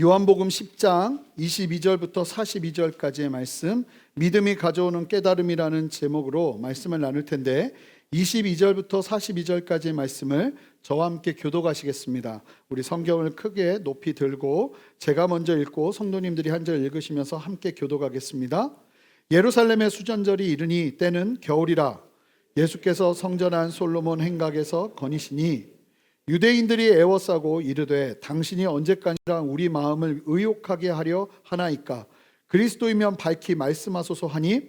요한복음 10장 22절부터 42절까지의 말씀, 믿음이 가져오는 깨달음이라는 제목으로 말씀을 나눌 텐데 22절부터 42절까지의 말씀을 저와 함께 교독하시겠습니다. 우리 성경을 크게 높이 들고 제가 먼저 읽고 성도님들이 한 절 읽으시면서 함께 교독하겠습니다. 예루살렘의 수전절이 이르니 때는 겨울이라. 예수께서 성전 안 솔로몬 행각에서 거니시니 유대인들이 애워싸고 이르되 당신이 언제까지나 우리 마음을 의혹하게 하려 하나이까? 그리스도이면 밝히 말씀하소서 하니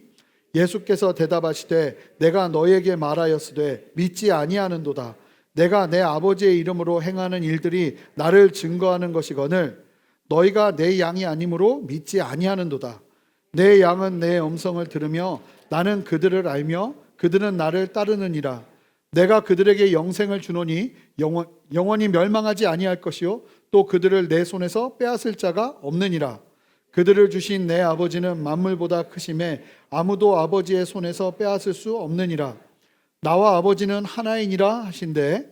예수께서 대답하시되 내가 너에게 말하였으되 믿지 아니하는도다. 내가 내 아버지의 이름으로 행하는 일들이 나를 증거하는 것이거늘 너희가 내 양이 아니므로 믿지 아니하는도다. 내 양은 내 음성을 들으며 나는 그들을 알며 그들은 나를 따르느니라. 내가 그들에게 영생을 주노니 영원히 멸망하지 아니할 것이요 또 그들을 내 손에서 빼앗을 자가 없느니라. 그들을 주신 내 아버지는 만물보다 크심에 아무도 아버지의 손에서 빼앗을 수 없느니라. 나와 아버지는 하나이니라 하신대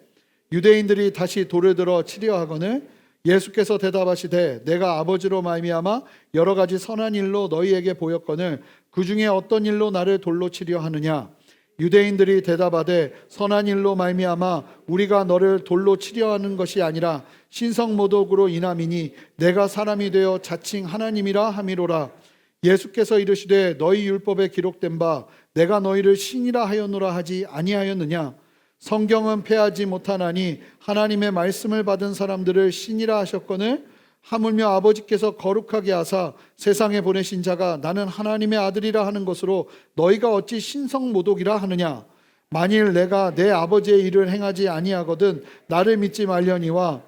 유대인들이 다시 돌을 들어 치려 하거늘 예수께서 대답하시되 내가 아버지로 말미암아 여러 가지 선한 일로 너희에게 보였거늘 그 중에 어떤 일로 나를 돌로 치려 하느냐? 유대인들이 대답하되 선한 일로 말미암아 우리가 너를 돌로 치려 하는 것이 아니라 신성모독으로 인함이니 내가 사람이 되어 자칭 하나님이라 함이로라. 예수께서 이르시되 너희 율법에 기록된 바 내가 너희를 신이라 하였노라 하지 아니하였느냐? 성경은 패하지 못하나니 하나님의 말씀을 받은 사람들을 신이라 하셨거늘 하물며 아버지께서 거룩하게 하사 세상에 보내신 자가 나는 하나님의 아들이라 하는 것으로 너희가 어찌 신성모독이라 하느냐? 만일 내가 내 아버지의 일을 행하지 아니하거든 나를 믿지 말려니와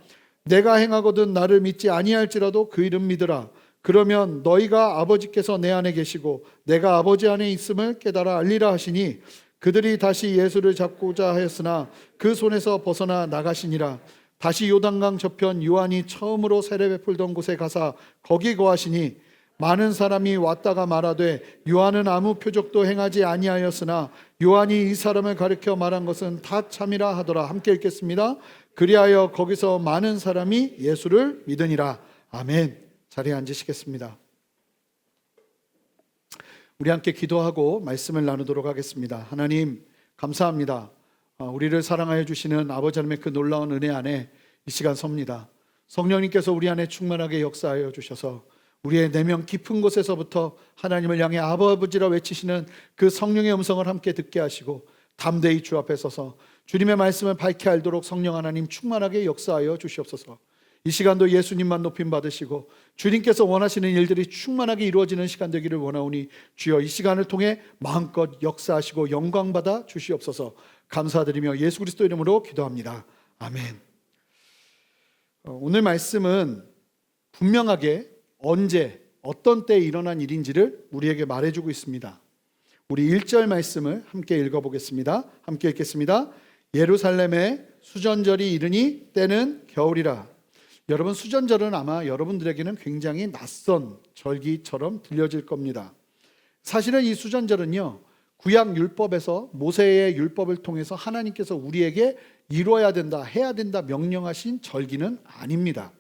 내가 행하거든 나를 믿지 아니할지라도 그 이름 믿으라. 그러면 너희가 아버지께서 내 안에 계시고 내가 아버지 안에 있음을 깨달아 알리라 하시니 그들이 다시 예수를 잡고자 하였으나 그 손에서 벗어나 나가시니라. 다시 요단강 저편 요한이 처음으로 세례 베풀던 곳에 가사 거기 거하시니 많은 사람이 왔다가 말하되 요한은 아무 표적도 행하지 아니하였으나 요한이 이 사람을 가리켜 말한 것은 다 참이라 하더라. 함께 읽겠습니다. 그리하여 거기서 많은 사람이 예수를 믿으니라. 아멘. 자리에 앉으시겠습니다. 우리 함께 기도하고 말씀을 나누도록 하겠습니다. 하나님 감사합니다. 우리를 사랑하여 주시는 아버지 하나님의 그 놀라운 은혜 안에 이 시간 섭니다. 성령님께서 우리 안에 충만하게 역사하여 주셔서 우리의 내면 깊은 곳에서부터 하나님을 향해 아버지라 외치시는 그 성령의 음성을 함께 듣게 하시고 담대히 주 앞에 서서 주님의 말씀을 밝히 알도록 성령 하나님 충만하게 역사하여 주시옵소서. 이 시간도 예수님만 높임 받으시고 주님께서 원하시는 일들이 충만하게 이루어지는 시간 되기를 원하오니 주여 이 시간을 통해 마음껏 역사하시고 영광 받아 주시옵소서. 감사드리며 예수 그리스도 이름으로 기도합니다. 아멘. 오늘 말씀은 분명하게 언제 어떤 때에 일어난 일인지를 우리에게 말해주고 있습니다. 우리 1절 말씀을 함께 읽어보겠습니다. 함께 읽겠습니다. 예루살렘에 수전절이 이르니 때는 겨울이라. 여러분, 수전절은 아마 여러분들에게는 굉장히 낯선 절기처럼 들려질 겁니다. 사실은 이 수전절은요, 구약 율법에서 모세의 율법을 통해서 하나님께서 우리에게 이루어야 된다, 해야 된다 명령하신 절기는 아닙니다.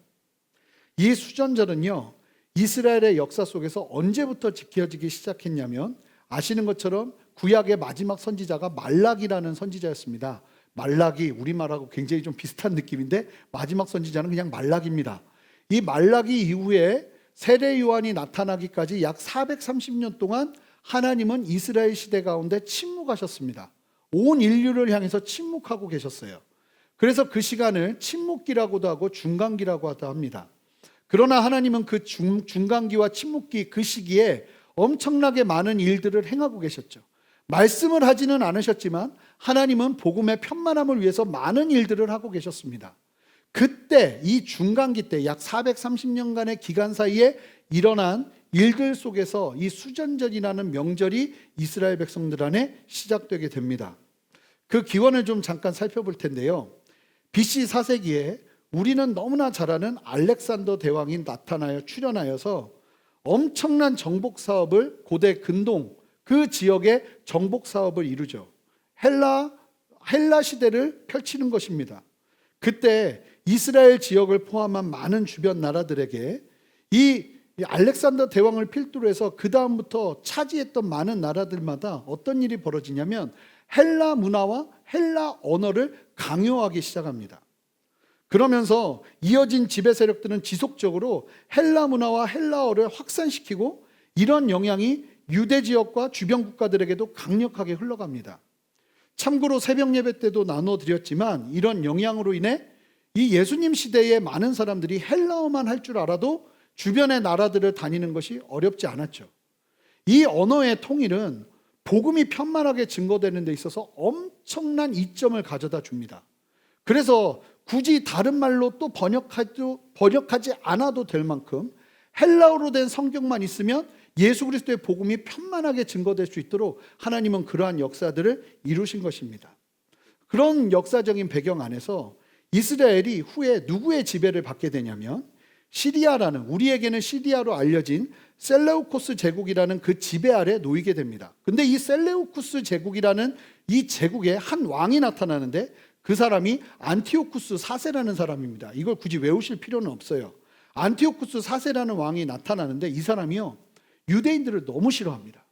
이 수전절은요, 이스라엘의 역사 속에서 언제부터 지켜지기 시작했냐면 아시는 것처럼 구약의 마지막 선지자가 말라기라는 선지자였습니다. 말라기, 우리말하고 굉장히 좀 비슷한 느낌인데 마지막 선지자는 그냥 말라기입니다. 이 말라기 이후에 세례 요한이 나타나기까지 약 430년 동안 하나님은 이스라엘 시대 가운데 침묵하셨습니다. 온 인류를 향해서 침묵하고 계셨어요. 그래서 그 시간을 침묵기라고도 하고 중간기라고 하도 합니다. 그러나 하나님은 그 중간기와 침묵기 그 시기에 엄청나게 많은 일들을 행하고 계셨죠. 말씀을 하지는 않으셨지만 하나님은 복음의 편만함을 위해서 많은 일들을 하고 계셨습니다. 그때 이 중간기 때 약 430년간의 기간 사이에 일어난 일들 속에서 이 수전절이라는 명절이 이스라엘 백성들 안에 시작되게 됩니다. 그 기원을 좀 잠깐 살펴볼 텐데요. BC 4세기에 우리는 너무나 잘 아는 알렉산더 대왕이 출현하여서 엄청난 정복 사업을 고대 근동 그 지역의 정복 사업을 이루죠. 헬라 시대를 펼치는 것입니다. 그때 이스라엘 지역을 포함한 많은 주변 나라들에게 이 알렉산더 대왕을 필두로 해서 그 다음부터 차지했던 많은 나라들마다 어떤 일이 벌어지냐면 헬라 문화와 헬라 언어를 강요하기 시작합니다. 그러면서 이어진 지배 세력들은 지속적으로 헬라 문화와 헬라어를 확산시키고 이런 영향이 유대 지역과 주변 국가들에게도 강력하게 흘러갑니다. 참고로 새벽 예배 때도 나눠드렸지만 이런 영향으로 인해 이 예수님 시대에 많은 사람들이 헬라어만 할 줄 알아도 주변의 나라들을 다니는 것이 어렵지 않았죠. 이 언어의 통일은 복음이 편만하게 증거되는 데 있어서 엄청난 이점을 가져다 줍니다. 그래서 굳이 다른 말로 또 번역하지 않아도 될 만큼 헬라어로 된 성경만 있으면 예수 그리스도의 복음이 편만하게 증거될 수 있도록 하나님은 그러한 역사들을 이루신 것입니다. 그런 역사적인 배경 안에서 이스라엘이 후에 누구의 지배를 받게 되냐면 시리아라는, 우리에게는 시리아로 알려진 셀레우코스 제국이라는 그 지배 아래 놓이게 됩니다. 근데 이 셀레우코스 제국이라는 이 제국에 한 왕이 나타나는데 그 사람이 안티오쿠스 4세라는 사람입니다. 이걸 굳이 외우실 필요는 없어요. 안티오쿠스 4세라는 왕이 나타나는데 이 사람이요, 유대인들을 너무 싫어합니다.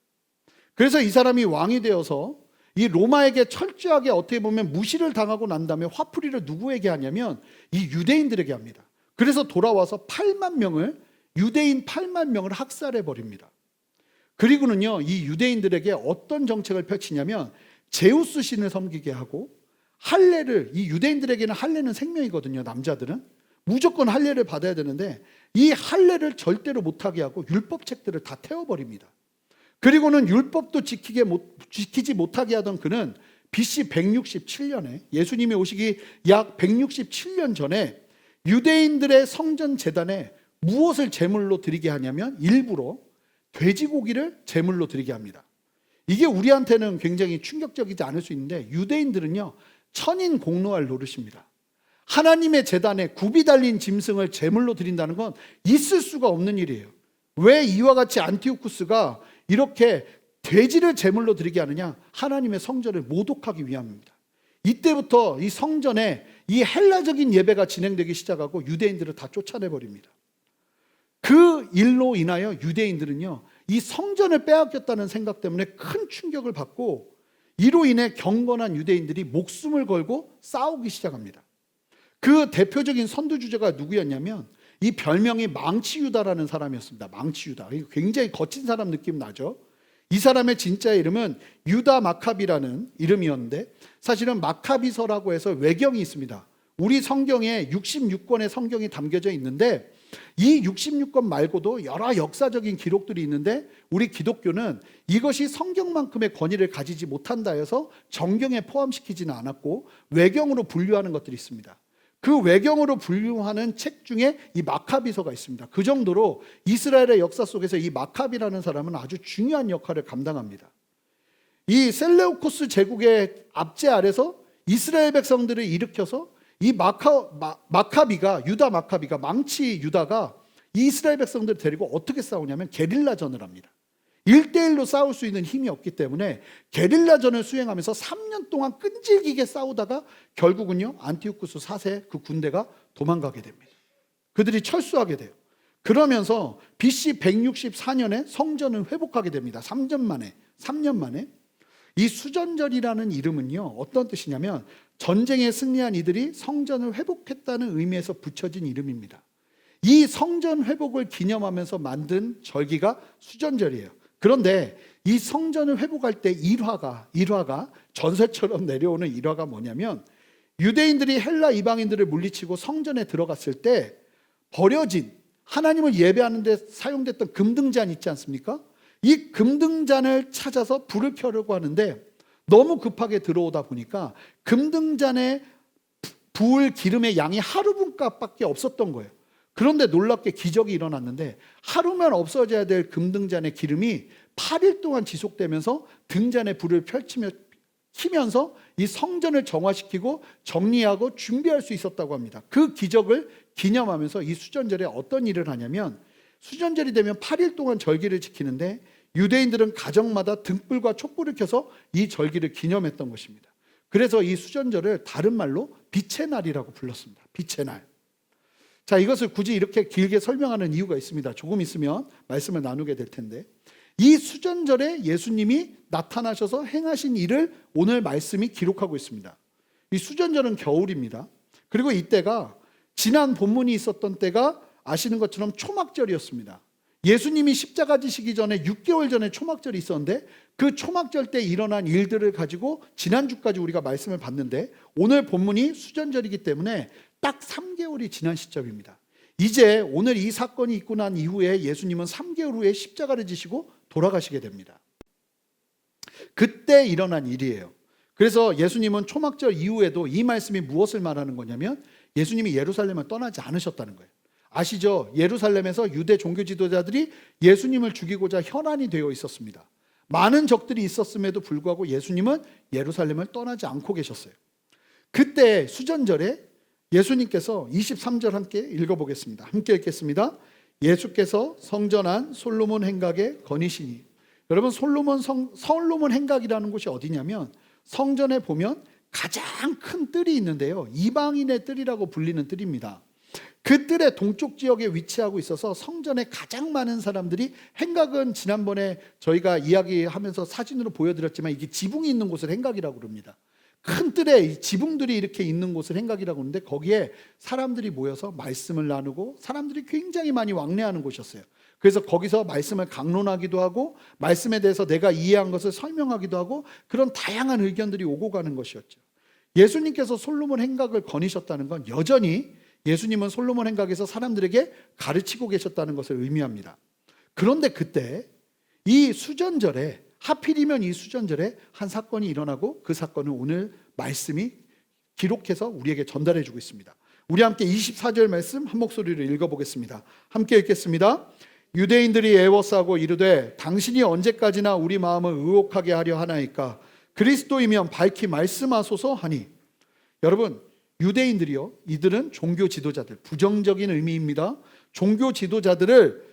그래서 이 사람이 왕이 되어서 이 로마에게 철저하게 어떻게 보면 무시를 당하고 난 다음에 화풀이를 누구에게 하냐면 이 유대인들에게 합니다. 그래서 돌아와서 8만 명을, 유대인 8만 명을 학살해 버립니다. 그리고는요, 이 유대인들에게 어떤 정책을 펼치냐면 제우스 신을 섬기게 하고 할례를, 이 유대인들에게는 할례는 생명이거든요. 남자들은 무조건 할례를 받아야 되는데 이 할례를 절대로 못하게 하고 율법책들을 다 태워버립니다. 그리고는 율법도 지키지 못하게 하던 그는 BC 167년에 예수님이 오시기 약 167년 전에 유대인들의 성전 제단에 무엇을 제물로 드리게 하냐면 일부러 돼지고기를 제물로 드리게 합니다. 이게 우리한테는 굉장히 충격적이지 않을 수 있는데 유대인들은요, 천인 공노할 노릇입니다. 하나님의 제단에 굽이 달린 짐승을 제물로 드린다는 건 있을 수가 없는 일이에요. 왜 이와 같이 안티오쿠스가 이렇게 돼지를 제물로 드리게 하느냐? 하나님의 성전을 모독하기 위함입니다. 이때부터 이 성전에 이 헬라적인 예배가 진행되기 시작하고 유대인들을 다 쫓아내버립니다. 그 일로 인하여 유대인들은요, 이 성전을 빼앗겼다는 생각 때문에 큰 충격을 받고 이로 인해 경건한 유대인들이 목숨을 걸고 싸우기 시작합니다. 그 대표적인 선두주자가 누구였냐면 이 별명이 망치유다라는 사람이었습니다. 망치유다. 굉장히 거친 사람 느낌 나죠? 이 사람의 진짜 이름은 유다 마카비라는 이름이었는데 사실은 마카비서라고 해서 외경이 있습니다. 우리 성경에 66권의 성경이 담겨져 있는데 이 66권 말고도 여러 역사적인 기록들이 있는데 우리 기독교는 이것이 성경만큼의 권위를 가지지 못한다 해서 정경에 포함시키지는 않았고 외경으로 분류하는 것들이 있습니다. 그 외경으로 분류하는 책 중에 이 마카비서가 있습니다. 그 정도로 이스라엘의 역사 속에서 이 마카비라는 사람은 아주 중요한 역할을 감당합니다. 이 셀레우코스 제국의 압제 아래서 이스라엘 백성들을 일으켜서 이 마카비가, 유다 마카비가, 망치 유다가 이 이스라엘 백성들을 데리고 어떻게 싸우냐면 게릴라전을 합니다. 1대1로 싸울 수 있는 힘이 없기 때문에 게릴라전을 수행하면서 3년 동안 끈질기게 싸우다가 결국은요, 안티오쿠스 4세 그 군대가 도망가게 됩니다. 그들이 철수하게 돼요. 그러면서 BC 164년에 성전을 회복하게 됩니다. 3년 만에. 이 수전절이라는 이름은요, 어떤 뜻이냐면 전쟁에 승리한 이들이 성전을 회복했다는 의미에서 붙여진 이름입니다. 이 성전 회복을 기념하면서 만든 절기가 수전절이에요. 그런데 이 성전을 회복할 때 일화가 전설처럼 내려오는 일화가 뭐냐면 유대인들이 헬라 이방인들을 물리치고 성전에 들어갔을 때 버려진, 하나님을 예배하는 데 사용됐던 금등잔 있지 않습니까? 이 금등잔을 찾아서 불을 켜려고 하는데 너무 급하게 들어오다 보니까 금등잔에 부을 기름의 양이 하루분값밖에 없었던 거예요. 그런데 놀랍게 기적이 일어났는데 하루면 없어져야 될 금등잔의 기름이 8일 동안 지속되면서 등잔에 불을 키면서 이 성전을 정화시키고 정리하고 준비할 수 있었다고 합니다. 그 기적을 기념하면서 이 수전절에 어떤 일을 하냐면 수전절이 되면 8일 동안 절기를 지키는데 유대인들은 가정마다 등불과 촛불을 켜서 이 절기를 기념했던 것입니다. 그래서 이 수전절을 다른 말로 빛의 날이라고 불렀습니다. 빛의 날. 자, 이것을 굳이 이렇게 길게 설명하는 이유가 있습니다. 조금 있으면 말씀을 나누게 될 텐데, 이 수전절에 예수님이 나타나셔서 행하신 일을 오늘 말씀이 기록하고 있습니다. 이 수전절은 겨울입니다. 그리고 이때가 지난 본문이 있었던 때가 아시는 것처럼 초막절이었습니다. 예수님이 십자가 지시기 전에 6개월 전에 초막절이 있었는데, 그 초막절 때 일어난 일들을 가지고 지난주까지 우리가 말씀을 봤는데, 오늘 본문이 수전절이기 때문에 딱 3개월이 지난 시점입니다. 이제 오늘 이 사건이 있고 난 이후에 예수님은 3개월 후에 십자가를 지시고 돌아가시게 됩니다. 그때 일어난 일이에요. 그래서 예수님은 초막절 이후에도 이 말씀이 무엇을 말하는 거냐면, 예수님이 예루살렘을 떠나지 않으셨다는 거예요. 아시죠? 예루살렘에서 유대 종교 지도자들이 예수님을 죽이고자 혈안이 되어 있었습니다. 많은 적들이 있었음에도 불구하고 예수님은 예루살렘을 떠나지 않고 계셨어요. 그때 수전절에 예수님께서 23절 함께 읽어보겠습니다. 함께 읽겠습니다. 예수께서 성전 안 솔로몬 행각에 거니시니. 여러분, 솔로몬 행각이라는 곳이 어디냐면, 성전에 보면 가장 큰 뜰이 있는데요, 이방인의 뜰이라고 불리는 뜰입니다. 그 뜰의 동쪽 지역에 위치하고 있어서 성전에 가장 많은 사람들이, 행각은 지난번에 저희가 이야기하면서 사진으로 보여드렸지만 이게 지붕이 있는 곳을 행각이라고 그럽니다. 큰 뜰에 지붕들이 이렇게 있는 곳을 행각이라고 하는데, 거기에 사람들이 모여서 말씀을 나누고 사람들이 굉장히 많이 왕래하는 곳이었어요. 그래서 거기서 말씀을 강론하기도 하고, 말씀에 대해서 내가 이해한 것을 설명하기도 하고, 그런 다양한 의견들이 오고 가는 것이었죠. 예수님께서 솔로몬 행각을 거니셨다는 건 여전히 예수님은 솔로몬 행각에서 사람들에게 가르치고 계셨다는 것을 의미합니다. 그런데 그때 이 수전절에, 하필이면 이 수전절에 한 사건이 일어나고, 그 사건을 오늘 말씀이 기록해서 우리에게 전달해 주고 있습니다. 우리 함께 24절 말씀 한 목소리로 읽어보겠습니다. 함께 읽겠습니다. 유대인들이 애워싸고 이르되 당신이 언제까지나 우리 마음을 의혹하게 하려 하나이까? 그리스도이면 밝히 말씀하소서 하니. 여러분, 유대인들이요, 이들은 종교 지도자들, 부정적인 의미입니다. 종교 지도자들을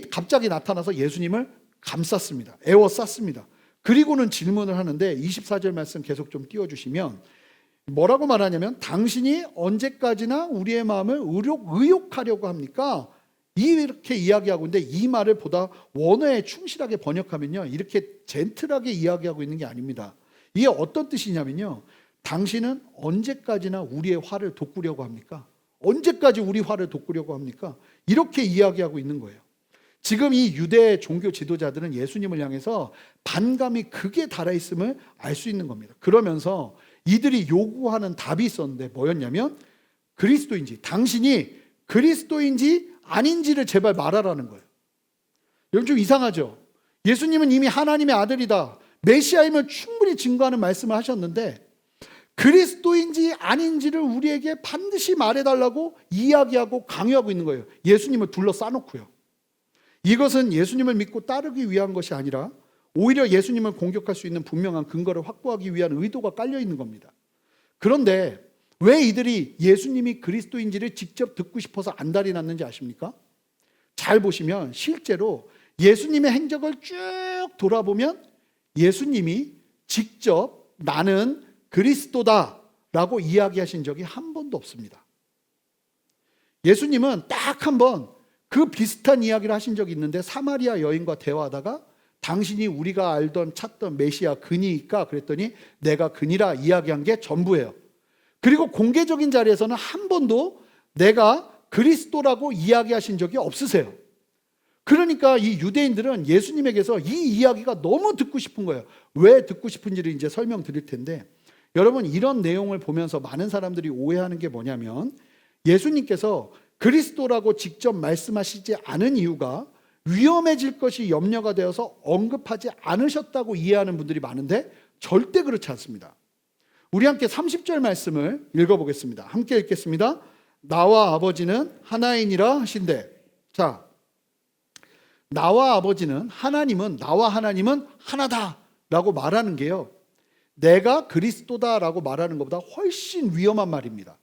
갑자기 나타나서 예수님을 감쌌습니다. 애워쌌습니다. 그리고는 질문을 하는데, 24절 말씀 계속 좀 띄워주시면 뭐라고 말하냐면, 당신이 언제까지나 우리의 마음을 의혹하려고 합니까? 이렇게 이야기하고 있는데, 이 말을 보다 원어에 충실하게 번역하면요, 이렇게 젠틀하게 이야기하고 있는 게 아닙니다. 이게 어떤 뜻이냐면요, 당신은 언제까지나 우리의 화를 돋구려고 합니까? 언제까지 우리 화를 돋구려고 합니까? 이렇게 이야기하고 있는 거예요. 지금 이 유대 종교 지도자들은 예수님을 향해서 반감이 극에 달아있음을 알 수 있는 겁니다. 그러면서 이들이 요구하는 답이 있었는데 뭐였냐면, 당신이 그리스도인지 아닌지를 제발 말하라는 거예요. 여러분, 좀 이상하죠? 예수님은 이미 하나님의 아들이다, 메시아임을 충분히 증거하는 말씀을 하셨는데, 그리스도인지 아닌지를 우리에게 반드시 말해달라고 이야기하고 강요하고 있는 거예요. 예수님을 둘러싸놓고요. 이것은 예수님을 믿고 따르기 위한 것이 아니라 오히려 예수님을 공격할 수 있는 분명한 근거를 확보하기 위한 의도가 깔려 있는 겁니다. 그런데 왜 이들이 예수님이 그리스도인지를 직접 듣고 싶어서 안달이 났는지 아십니까? 잘 보시면 실제로 예수님의 행적을 쭉 돌아보면 예수님이 직접 나는 그리스도다라고 이야기하신 적이 한 번도 없습니다. 예수님은 딱 한 번 그 비슷한 이야기를 하신 적이 있는데, 사마리아 여인과 대화하다가 당신이 우리가 알던 찾던 메시아 그니까 그랬더니 내가 그니라 이야기한 게 전부예요. 그리고 공개적인 자리에서는 한 번도 내가 그리스도라고 이야기하신 적이 없으세요. 그러니까 이 유대인들은 예수님에게서 이 이야기가 너무 듣고 싶은 거예요. 왜 듣고 싶은지를 이제 설명드릴 텐데, 여러분, 이런 내용을 보면서 많은 사람들이 오해하는 게 뭐냐면, 예수님께서 그리스도라고 직접 말씀하시지 않은 이유가 위험해질 것이 염려가 되어서 언급하지 않으셨다고 이해하는 분들이 많은데, 절대 그렇지 않습니다. 우리 함께 30절 말씀을 읽어보겠습니다. 함께 읽겠습니다. 나와 아버지는 하나이니라 하신대. 자, 나와 아버지는, 나와 하나님은 하나다라고 말하는 게요, 내가 그리스도다라고 말하는 것보다 훨씬 위험한 말입니다.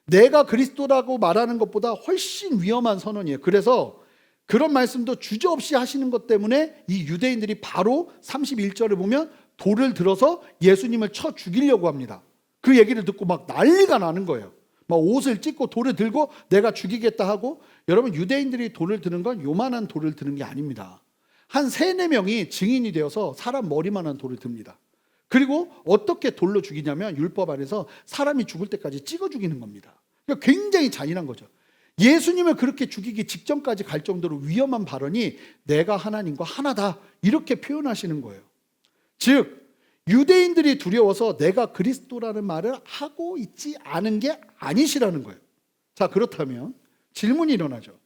내가 그리스도라고 말하는 것보다 훨씬 위험한 선언이에요. 그래서 그런 말씀도 주저없이 하시는 것 때문에 이 유대인들이 바로 31절을 보면 돌을 들어서 예수님을 쳐 죽이려고 합니다. 그 얘기를 듣고 막 난리가 나는 거예요. 막 옷을 찢고 돌을 들고 내가 죽이겠다 하고, 여러분 유대인들이 돌을 드는 건 요만한 돌을 드는 게 아닙니다. 한 3-4명이 증인이 되어서 사람 머리만한 돌을 듭니다. 그리고 어떻게 돌로 죽이냐면 율법 안에서 사람이 죽을 때까지 찍어 죽이는 겁니다. 그러니까 굉장히 잔인한 거죠. 예수님을 그렇게 죽이기 직전까지 갈 정도로 위험한 발언이 내가 하나님과 하나다 이렇게 표현하시는 거예요. 즉 유대인들이 두려워서 내가 그리스도라는 말을 하고 있지 않은 게 아니시라는 거예요. 자, 그렇다면 질문이 일어나죠.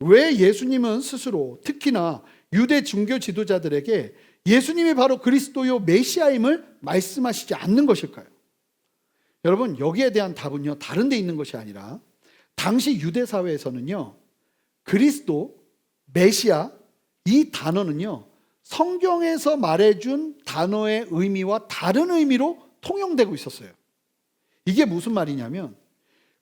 왜 예수님은 스스로 특히나 유대 종교 지도자들에게 예수님이 바로 그리스도요 메시아임을 말씀하시지 않는 것일까요? 여러분, 여기에 대한 답은요 다른 데 있는 것이 아니라 당시 유대 사회에서는요 그리스도, 메시아 이 단어는요 성경에서 말해준 단어의 의미와 다른 의미로 통용되고 있었어요. 이게 무슨 말이냐면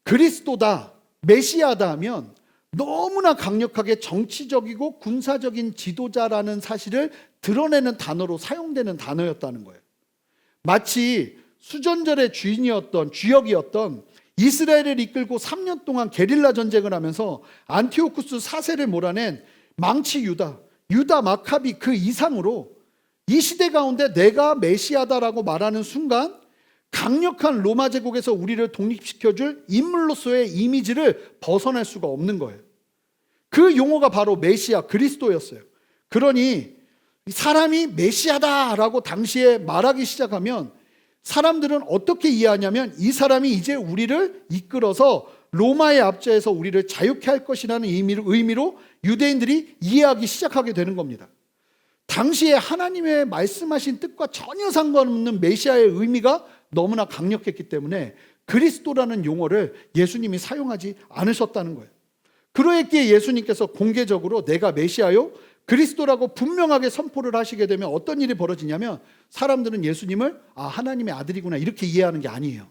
그리스도다, 메시아다 하면 너무나 강력하게 정치적이고 군사적인 지도자라는 사실을 드러내는 단어로 사용되는 단어였다는 거예요. 마치 수전절의 주역이었던 이스라엘을 이끌고 3년 동안 게릴라 전쟁을 하면서 안티오쿠스 4세를 몰아낸 망치 유다 마카비 그 이상으로 이 시대 가운데 내가 메시아다라고 말하는 순간 강력한 로마 제국에서 우리를 독립시켜줄 인물로서의 이미지를 벗어날 수가 없는 거예요. 그 용어가 바로 메시아, 그리스도였어요. 그러니 사람이 메시아다라고 당시에 말하기 시작하면 사람들은 어떻게 이해하냐면 이 사람이 이제 우리를 이끌어서 로마의 압제에서 우리를 자유케 할 것이라는 의미로 유대인들이 이해하기 시작하게 되는 겁니다. 당시에 하나님의 말씀하신 뜻과 전혀 상관없는 메시아의 의미가 너무나 강력했기 때문에 그리스도라는 용어를 예수님이 사용하지 않으셨다는 거예요. 그러했기에 예수님께서 공개적으로 내가 메시아요 그리스도라고 분명하게 선포를 하시게 되면 어떤 일이 벌어지냐면 사람들은 예수님을 하나님의 아들이구나 이렇게 이해하는 게 아니에요.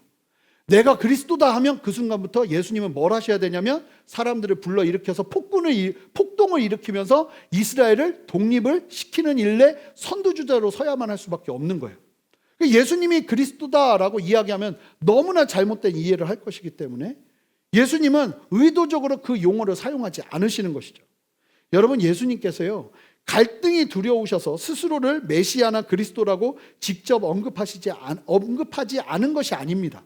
내가 그리스도다 하면 그 순간부터 예수님은 뭘 하셔야 되냐면 사람들을 불러일으켜서 폭동을 일으키면서 이스라엘을 독립을 시키는 일에 선두주자로 서야만 할 수밖에 없는 거예요. 예수님이 그리스도다라고 이야기하면 너무나 잘못된 이해를 할 것이기 때문에 예수님은 의도적으로 그 용어를 사용하지 않으시는 것이죠. 여러분, 예수님께서요 갈등이 두려우셔서 스스로를 메시아나 그리스도라고 직접 언급하지 않은 것이 아닙니다.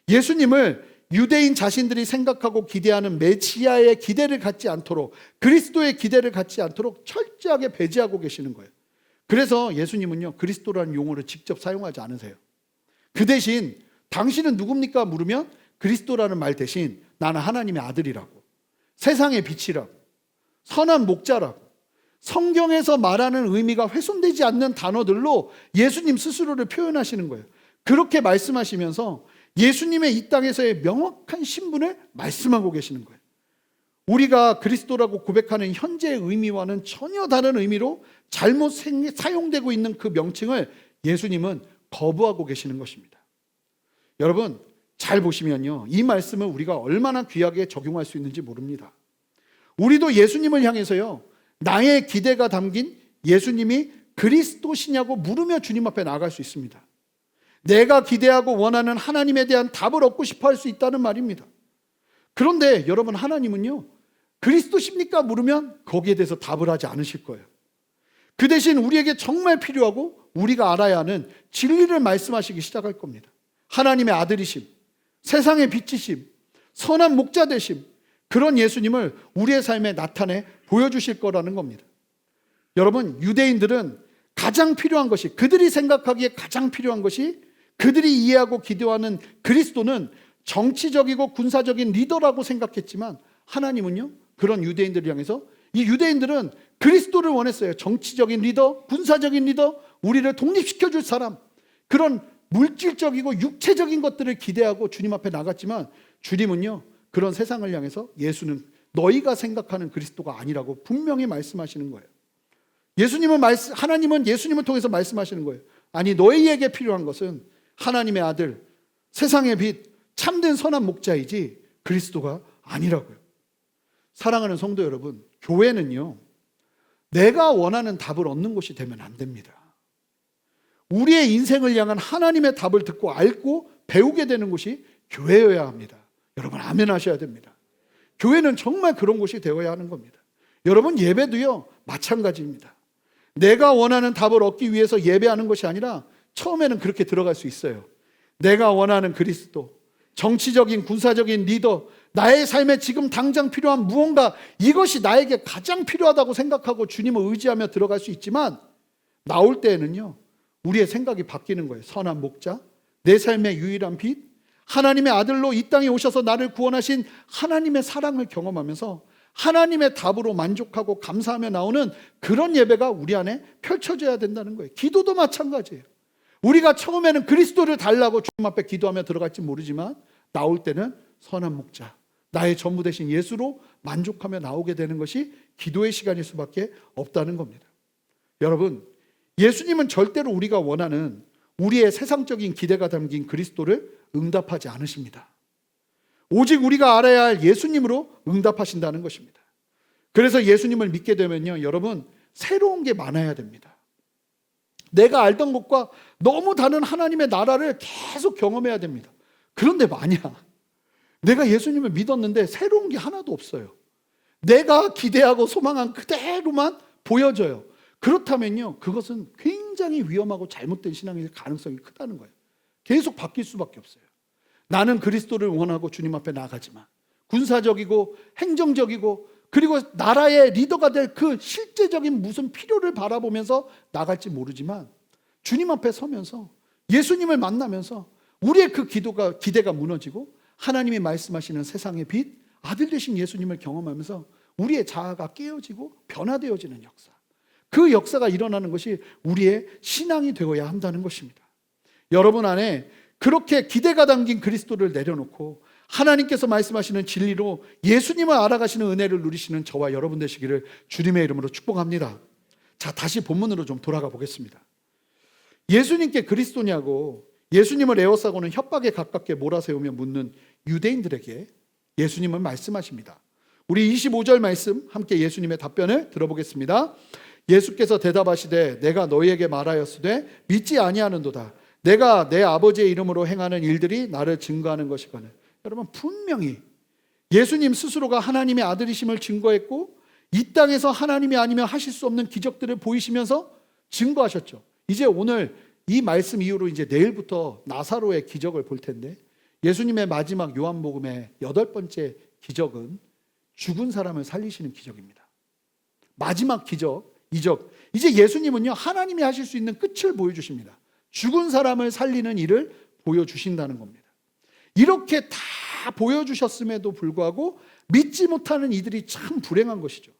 예수님을 유대인 자신들이 생각하고 기대하는 메시아의 기대를 갖지 않도록, 그리스도의 기대를 갖지 않도록 철저하게 배제하고 계시는 거예요. 그래서 예수님은요 그리스도라는 용어를 직접 사용하지 않으세요. 그 대신 당신은 누굽니까 물으면 그리스도라는 말 대신 나는 하나님의 아들이라고, 세상의 빛이라고, 선한 목자라고, 성경에서 말하는 의미가 훼손되지 않는 단어들로 예수님 스스로를 표현하시는 거예요. 그렇게 말씀하시면서 예수님의 이 땅에서의 명확한 신분을 말씀하고 계시는 거예요. 우리가 그리스도라고 고백하는 현재의 의미와는 전혀 다른 의미로 잘못 사용되고 있는 그 명칭을 예수님은 거부하고 계시는 것입니다. 여러분, 잘 보시면요 이 말씀을 우리가 얼마나 귀하게 적용할 수 있는지 모릅니다. 우리도 예수님을 향해서요 나의 기대가 담긴 예수님이 그리스도시냐고 물으며 주님 앞에 나아갈 수 있습니다. 내가 기대하고 원하는 하나님에 대한 답을 얻고 싶어 할 수 있다는 말입니다. 그런데 여러분, 하나님은요 그리스도십니까 물으면 거기에 대해서 답을 하지 않으실 거예요. 그 대신 우리에게 정말 필요하고 우리가 알아야 하는 진리를 말씀하시기 시작할 겁니다. 하나님의 아들이심, 세상의 빛이심, 선한 목자 되심, 그런 예수님을 우리의 삶에 나타내 보여주실 거라는 겁니다. 여러분, 유대인들은 가장 필요한 것이, 그들이 생각하기에 가장 필요한 것이, 그들이 이해하고 기도하는 그리스도는 정치적이고 군사적인 리더라고 생각했지만 하나님은요 그런 유대인들을 향해서, 이 유대인들은 그리스도를 원했어요. 정치적인 리더, 군사적인 리더, 우리를 독립시켜줄 사람, 그런 물질적이고 육체적인 것들을 기대하고 주님 앞에 나갔지만 주님은요 그런 세상을 향해서 예수는 너희가 생각하는 그리스도가 아니라고 분명히 말씀하시는 거예요. 하나님은 예수님을 통해서 말씀하시는 거예요. 아니, 너희에게 필요한 것은 하나님의 아들, 세상의 빛, 참된 선한 목자이지 그리스도가 아니라고요. 사랑하는 성도 여러분, 교회는요 내가 원하는 답을 얻는 곳이 되면 안 됩니다. 우리의 인생을 향한 하나님의 답을 듣고 알고 배우게 되는 곳이 교회여야 합니다. 여러분 아멘 하셔야 됩니다. 교회는 정말 그런 곳이 되어야 하는 겁니다. 여러분 예배도요 마찬가지입니다. 내가 원하는 답을 얻기 위해서 예배하는 것이 아니라 처음에는 그렇게 들어갈 수 있어요. 내가 원하는 그리스도, 정치적인 군사적인 리더, 나의 삶에 지금 당장 필요한 무언가, 이것이 나에게 가장 필요하다고 생각하고 주님을 의지하며 들어갈 수 있지만 나올 때에는요 우리의 생각이 바뀌는 거예요. 선한 목자, 내 삶의 유일한 빛, 하나님의 아들로 이 땅에 오셔서 나를 구원하신 하나님의 사랑을 경험하면서 하나님의 답으로 만족하고 감사하며 나오는 그런 예배가 우리 안에 펼쳐져야 된다는 거예요. 기도도 마찬가지예요. 우리가 처음에는 그리스도를 달라고 주님 앞에 기도하며 들어갈지 모르지만 나올 때는 선한 목자, 나의 전부 되신 예수로 만족하며 나오게 되는 것이 기도의 시간일 수밖에 없다는 겁니다. 여러분, 예수님은 절대로 우리가 원하는 우리의 세상적인 기대가 담긴 그리스도를 응답하지 않으십니다. 오직 우리가 알아야 할 예수님으로 응답하신다는 것입니다. 그래서 예수님을 믿게 되면요 여러분 새로운 게 많아야 됩니다. 내가 알던 것과 너무 다른 하나님의 나라를 계속 경험해야 됩니다. 그런데 만약 내가 예수님을 믿었는데 새로운 게 하나도 없어요. 내가 기대하고 소망한 그대로만 보여져요. 그렇다면요 그것은 굉장히 위험하고 잘못된 신앙일 가능성이 크다는 거예요. 계속 바뀔 수밖에 없어요. 나는 그리스도를 원하고 주님 앞에 나가지만 군사적이고 행정적이고 그리고 나라의 리더가 될 그 실제적인 무슨 필요를 바라보면서 나갈지 모르지만 주님 앞에 서면서 예수님을 만나면서 우리의 그 기대가 무너지고 하나님이 말씀하시는 세상의 빛, 아들 되신 예수님을 경험하면서 우리의 자아가 깨어지고 변화되어지는 역사, 그 역사가 일어나는 것이 우리의 신앙이 되어야 한다는 것입니다. 여러분 안에 그렇게 기대가 담긴 그리스도를 내려놓고 하나님께서 말씀하시는 진리로 예수님을 알아가시는 은혜를 누리시는 저와 여러분 되시기를 주님의 이름으로 축복합니다. 자, 다시 본문으로 좀 돌아가 보겠습니다. 예수님께 그리스도냐고 예수님을 에워싸고는 협박에 가깝게 몰아세우며 묻는 유대인들에게 예수님은 말씀하십니다. 우리 25절 말씀 함께 예수님의 답변을 들어보겠습니다. 예수께서 대답하시되 내가 너희에게 말하였으되 믿지 아니하는도다. 내가 내 아버지의 이름으로 행하는 일들이 나를 증거하는 것이거늘. 여러분 분명히 예수님 스스로가 하나님의 아들이심을 증거했고 이 땅에서 하나님이 아니면 하실 수 없는 기적들을 보이시면서 증거하셨죠. 이제 오늘 이 말씀 이후로 이제 내일부터 나사로의 기적을 볼 텐데 예수님의 마지막 요한복음의 8번째 기적은 죽은 사람을 살리시는 기적입니다. 마지막 기적, 이적. 이제 예수님은요 하나님이 하실 수 있는 끝을 보여주십니다. 죽은 사람을 살리는 일을 보여주신다는 겁니다. 이렇게 다 보여주셨음에도 불구하고 믿지 못하는 이들이 참 불행한 것이죠.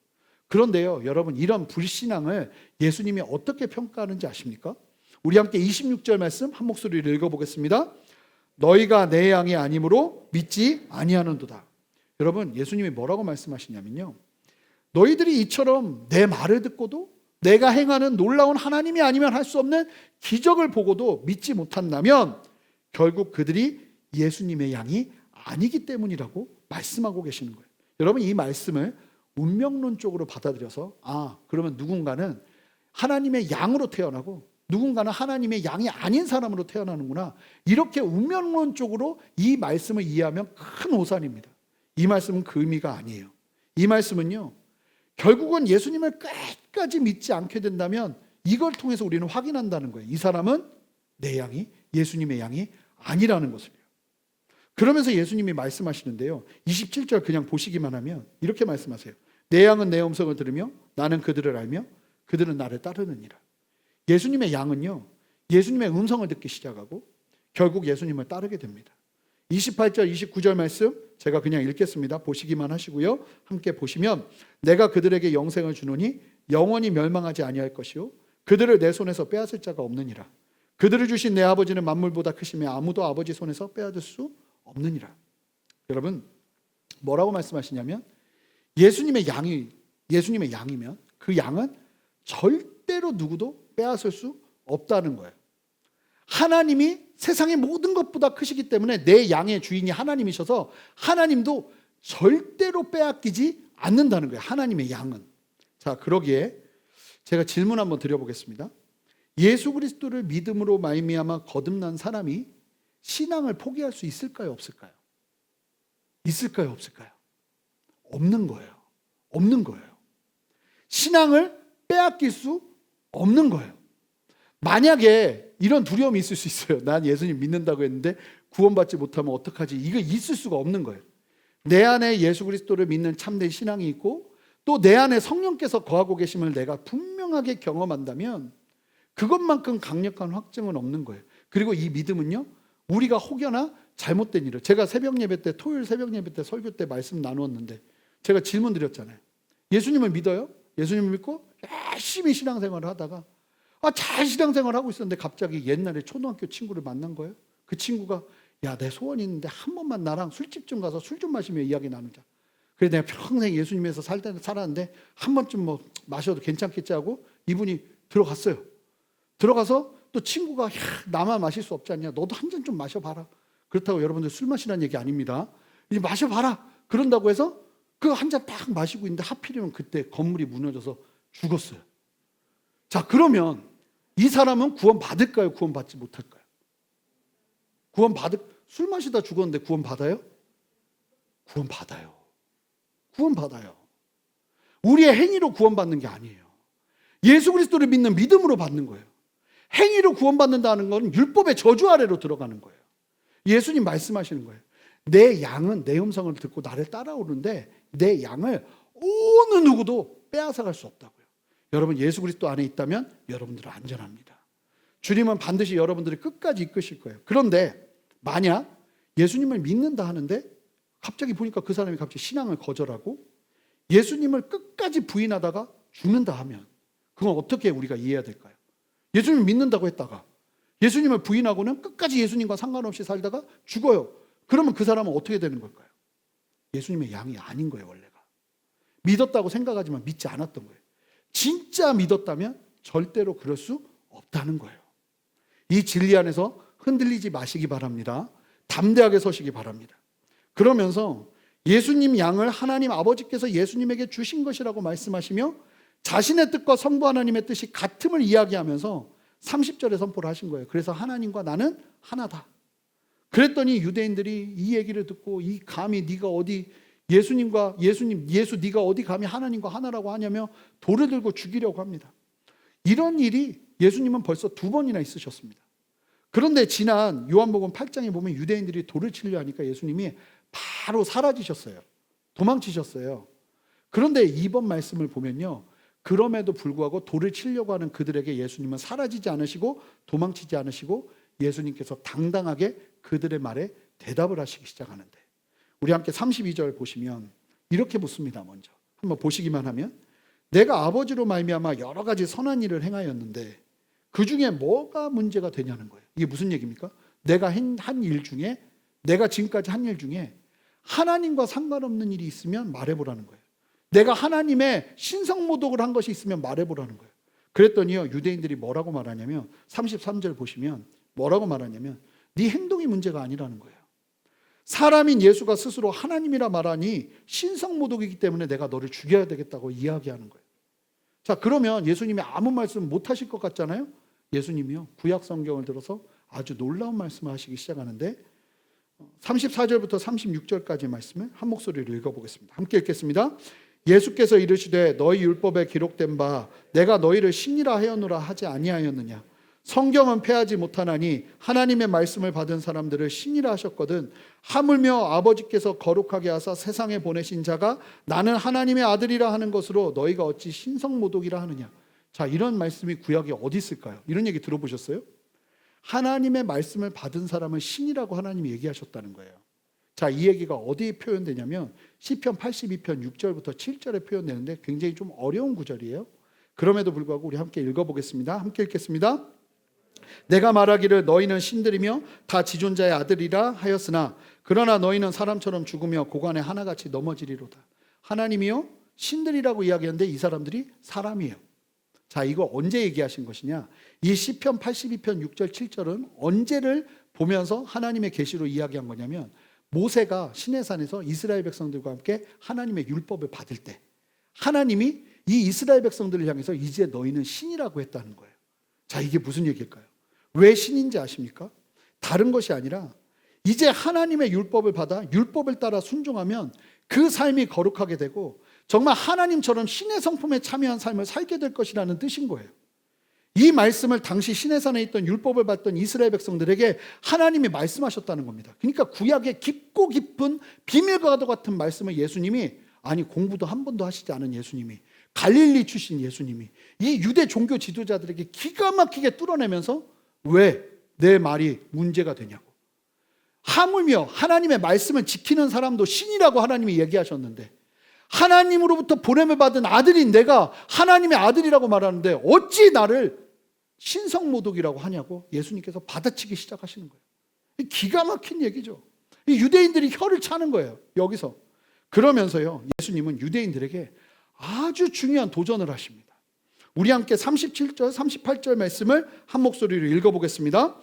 그런데요 여러분 이런 불신앙을 예수님이 어떻게 평가하는지 아십니까? 우리 함께 26절 말씀 한 목소리로 읽어보겠습니다. 너희가 내 양이 아니므로 믿지 아니하는도다. 여러분 예수님이 뭐라고 말씀하시냐면요 너희들이 이처럼 내 말을 듣고도 내가 행하는 놀라운 하나님이 아니면 할 수 없는 기적을 보고도 믿지 못한다면 결국 그들이 예수님의 양이 아니기 때문이라고 말씀하고 계시는 거예요. 여러분 이 말씀을 운명론적으로 받아들여서 그러면 누군가는 하나님의 양으로 태어나고 누군가는 하나님의 양이 아닌 사람으로 태어나는구나, 이렇게 운명론적으로 이 말씀을 이해하면 큰 오산입니다. 이 말씀은 그 의미가 아니에요. 이 말씀은요 결국은 예수님을 끝까지 믿지 않게 된다면 이걸 통해서 우리는 확인한다는 거예요. 이 사람은 내 양이 예수님의 양이 아니라는 것을요. 그러면서 예수님이 말씀하시는데요 27절 그냥 보시기만 하면 이렇게 말씀하세요. 내 양은 내 음성을 들으며 나는 그들을 알며 그들은 나를 따르느니라. 예수님의 양은요 예수님의 음성을 듣기 시작하고 결국 예수님을 따르게 됩니다. 28절 29절 말씀 제가 그냥 읽겠습니다. 보시기만 하시고요 함께 보시면 내가 그들에게 영생을 주노니 영원히 멸망하지 아니할 것이요 그들을 내 손에서 빼앗을 자가 없느니라. 그들을 주신 내 아버지는 만물보다 크시며 아무도 아버지 손에서 빼앗을 수 없느니라. 여러분 뭐라고 말씀하시냐면 예수님의 양이면 그 양은 절대로 누구도 빼앗을 수 없다는 거예요. 하나님이 세상의 모든 것보다 크시기 때문에 내 양의 주인이 하나님이셔서 하나님도 절대로 빼앗기지 않는다는 거예요. 하나님의 양은. 자, 그러기에 제가 질문 한번 드려보겠습니다. 예수 그리스도를 믿음으로 말미암아 거듭난 사람이 신앙을 포기할 수 있을까요, 없을까요? 있을까요? 없을까요? 없는 거예요. 없는 거예요. 신앙을 빼앗길 수 없는 거예요. 만약에 이런 두려움이 있을 수 있어요. 난 예수님 믿는다고 했는데 구원받지 못하면 어떡하지? 이거 있을 수가 없는 거예요. 내 안에 예수 그리스도를 믿는 참된 신앙이 있고 또 내 안에 성령께서 거하고 계심을 내가 분명하게 경험한다면 그것만큼 강력한 확증은 없는 거예요. 그리고 이 믿음은요, 우리가 혹여나 잘못된 일을, 제가 새벽 예배 때, 토요일 새벽 예배 때 설교 때 말씀 나누었는데 제가 질문 드렸잖아요. 예수님을 믿어요? 예수님을 믿고 열심히 신앙생활을 하다가 잘 신앙생활을 하고 있었는데 갑자기 옛날에 초등학교 친구를 만난 거예요. 그 친구가 야, 내 소원이 있는데 한 번만 나랑 술집 좀 가서 술 좀 마시며 이야기 나누자. 그래서 내가 평생 예수님에서 살았는데 한 번쯤 뭐 마셔도 괜찮겠지 하고 이분이 들어갔어요. 들어가서 또 친구가 야, 나만 마실 수 없지 않냐, 너도 한 잔 좀 마셔봐라. 그렇다고 여러분들 술 마시라는 얘기 아닙니다. 이제 마셔봐라 그런다고 해서 그 한 잔 딱 마시고 있는데 하필이면 그때 건물이 무너져서 죽었어요. 자, 그러면 이 사람은 구원 받을까요? 구원 받지 못할까요? 술 마시다 죽었는데 구원 받아요? 구원 받아요. 구원 받아요. 우리의 행위로 구원 받는 게 아니에요. 예수 그리스도를 믿는 믿음으로 받는 거예요. 행위로 구원 받는다는 건 율법의 저주 아래로 들어가는 거예요. 예수님 말씀하시는 거예요. 내 양은 내 음성을 듣고 나를 따라오는데 내 양을 어느 누구도 빼앗아갈 수 없다고요. 여러분, 예수 그리스도 안에 있다면 여러분들은 안전합니다. 주님은 반드시 여러분들을 끝까지 이끄실 거예요. 그런데 만약 예수님을 믿는다 하는데 갑자기 보니까 그 사람이 갑자기 신앙을 거절하고 예수님을 끝까지 부인하다가 죽는다 하면 그건 어떻게 우리가 이해해야 될까요? 예수님을 믿는다고 했다가 예수님을 부인하고는 끝까지 예수님과 상관없이 살다가 죽어요. 그러면 그 사람은 어떻게 되는 걸까요? 예수님의 양이 아닌 거예요. 원래가 믿었다고 생각하지만 믿지 않았던 거예요. 진짜 믿었다면 절대로 그럴 수 없다는 거예요. 이 진리 안에서 흔들리지 마시기 바랍니다. 담대하게 서시기 바랍니다. 그러면서 예수님 양을 하나님 아버지께서 예수님에게 주신 것이라고 말씀하시며 자신의 뜻과 성부 하나님의 뜻이 같음을 이야기하면서 30절에 선포를 하신 거예요. 그래서 하나님과 나는 하나다. 그랬더니 유대인들이 이 얘기를 듣고 이 감히 네가 어디 예수 네가 어디 감히 하나님과 하나라고 하냐며 돌을 들고 죽이려고 합니다. 이런 일이 예수님은 벌써 2번이나 있으셨습니다. 그런데 지난 요한복음 8장에 보면 유대인들이 돌을 치려 하니까 예수님이 바로 사라지셨어요. 도망치셨어요. 그런데 이번 말씀을 보면요, 그럼에도 불구하고 돌을 치려고 하는 그들에게 예수님은 사라지지 않으시고 도망치지 않으시고 예수님께서 당당하게 그들의 말에 대답을 하시기 시작하는데, 우리 함께 32절 보시면 이렇게 묻습니다. 먼저 한번 보시기만 하면, 내가 아버지로 말미암아 여러 가지 선한 일을 행하였는데 그 중에 뭐가 문제가 되냐는 거예요. 이게 무슨 얘기입니까? 내가 한 일 중에, 내가 지금까지 한 일 중에 하나님과 상관없는 일이 있으면 말해보라는 거예요. 내가 하나님의 신성모독을 한 것이 있으면 말해보라는 거예요. 그랬더니요, 유대인들이 뭐라고 말하냐면 33절 보시면 뭐라고 말하냐면 네 행동이 문제가 아니라는 거예요. 사람인 예수가 스스로 하나님이라 말하니 신성모독이기 때문에 내가 너를 죽여야 되겠다고 이야기하는 거예요. 자, 그러면 예수님이 아무 말씀 못 하실 것 같잖아요. 예수님이요, 구약 성경을 들어서 아주 놀라운 말씀을 하시기 시작하는데 34절부터 36절까지 말씀을 한 목소리로 읽어보겠습니다. 함께 읽겠습니다. 예수께서 이르시되 너희 율법에 기록된 바 내가 너희를 신이라 하였노라 하지 아니하였느냐. 성경은 패하지 못하나니 하나님의 말씀을 받은 사람들을 신이라 하셨거든. 하물며 아버지께서 거룩하게 하사 세상에 보내신 자가 나는 하나님의 아들이라 하는 것으로 너희가 어찌 신성모독이라 하느냐. 자, 이런 말씀이 구약에 어디 있을까요? 이런 얘기 들어보셨어요? 하나님의 말씀을 받은 사람은 신이라고 하나님이 얘기하셨다는 거예요. 자, 이 얘기가 어디에 표현되냐면 시편 82편 6절부터 7절에 표현되는데 굉장히 좀 어려운 구절이에요. 그럼에도 불구하고 우리 함께 읽어보겠습니다. 함께 읽겠습니다. 내가 말하기를 너희는 신들이며 다 지존자의 아들이라 하였으나 그러나 너희는 사람처럼 죽으며 고관에 하나같이 넘어지리로다. 하나님이요, 신들이라고 이야기하는데 이 사람들이 사람이에요. 자, 이거 언제 얘기하신 것이냐? 이 시편 82편 6절 7절은 언제를 보면서 하나님의 계시로 이야기한 거냐면 모세가 시내산에서 이스라엘 백성들과 함께 하나님의 율법을 받을 때 하나님이 이 이스라엘 백성들을 향해서 이제 너희는 신이라고 했다는 거예요. 자, 이게 무슨 얘기일까요? 왜 신인지 아십니까? 다른 것이 아니라 이제 하나님의 율법을 받아 율법을 따라 순종하면 그 삶이 거룩하게 되고 정말 하나님처럼 신의 성품에 참여한 삶을 살게 될 것이라는 뜻인 거예요. 이 말씀을 당시 시내산에 있던 율법을 받던 이스라엘 백성들에게 하나님이 말씀하셨다는 겁니다. 그러니까 구약의 깊고 깊은 비밀과도 같은 말씀을 예수님이, 아니 공부도 한 번도 하시지 않은 예수님이, 갈릴리 출신 예수님이 이 유대 종교 지도자들에게 기가 막히게 뚫어내면서 왜 내 말이 문제가 되냐고. 하물며 하나님의 말씀을 지키는 사람도 신이라고 하나님이 얘기하셨는데 하나님으로부터 보냄을 받은 아들인 내가 하나님의 아들이라고 말하는데 어찌 나를 신성모독이라고 하냐고 예수님께서 받아치기 시작하시는 거예요. 기가 막힌 얘기죠. 이 유대인들이 혀를 차는 거예요. 여기서. 그러면서요, 예수님은 유대인들에게 아주 중요한 도전을 하십니다. 우리 함께 37절, 38절 말씀을 한 목소리로 읽어보겠습니다.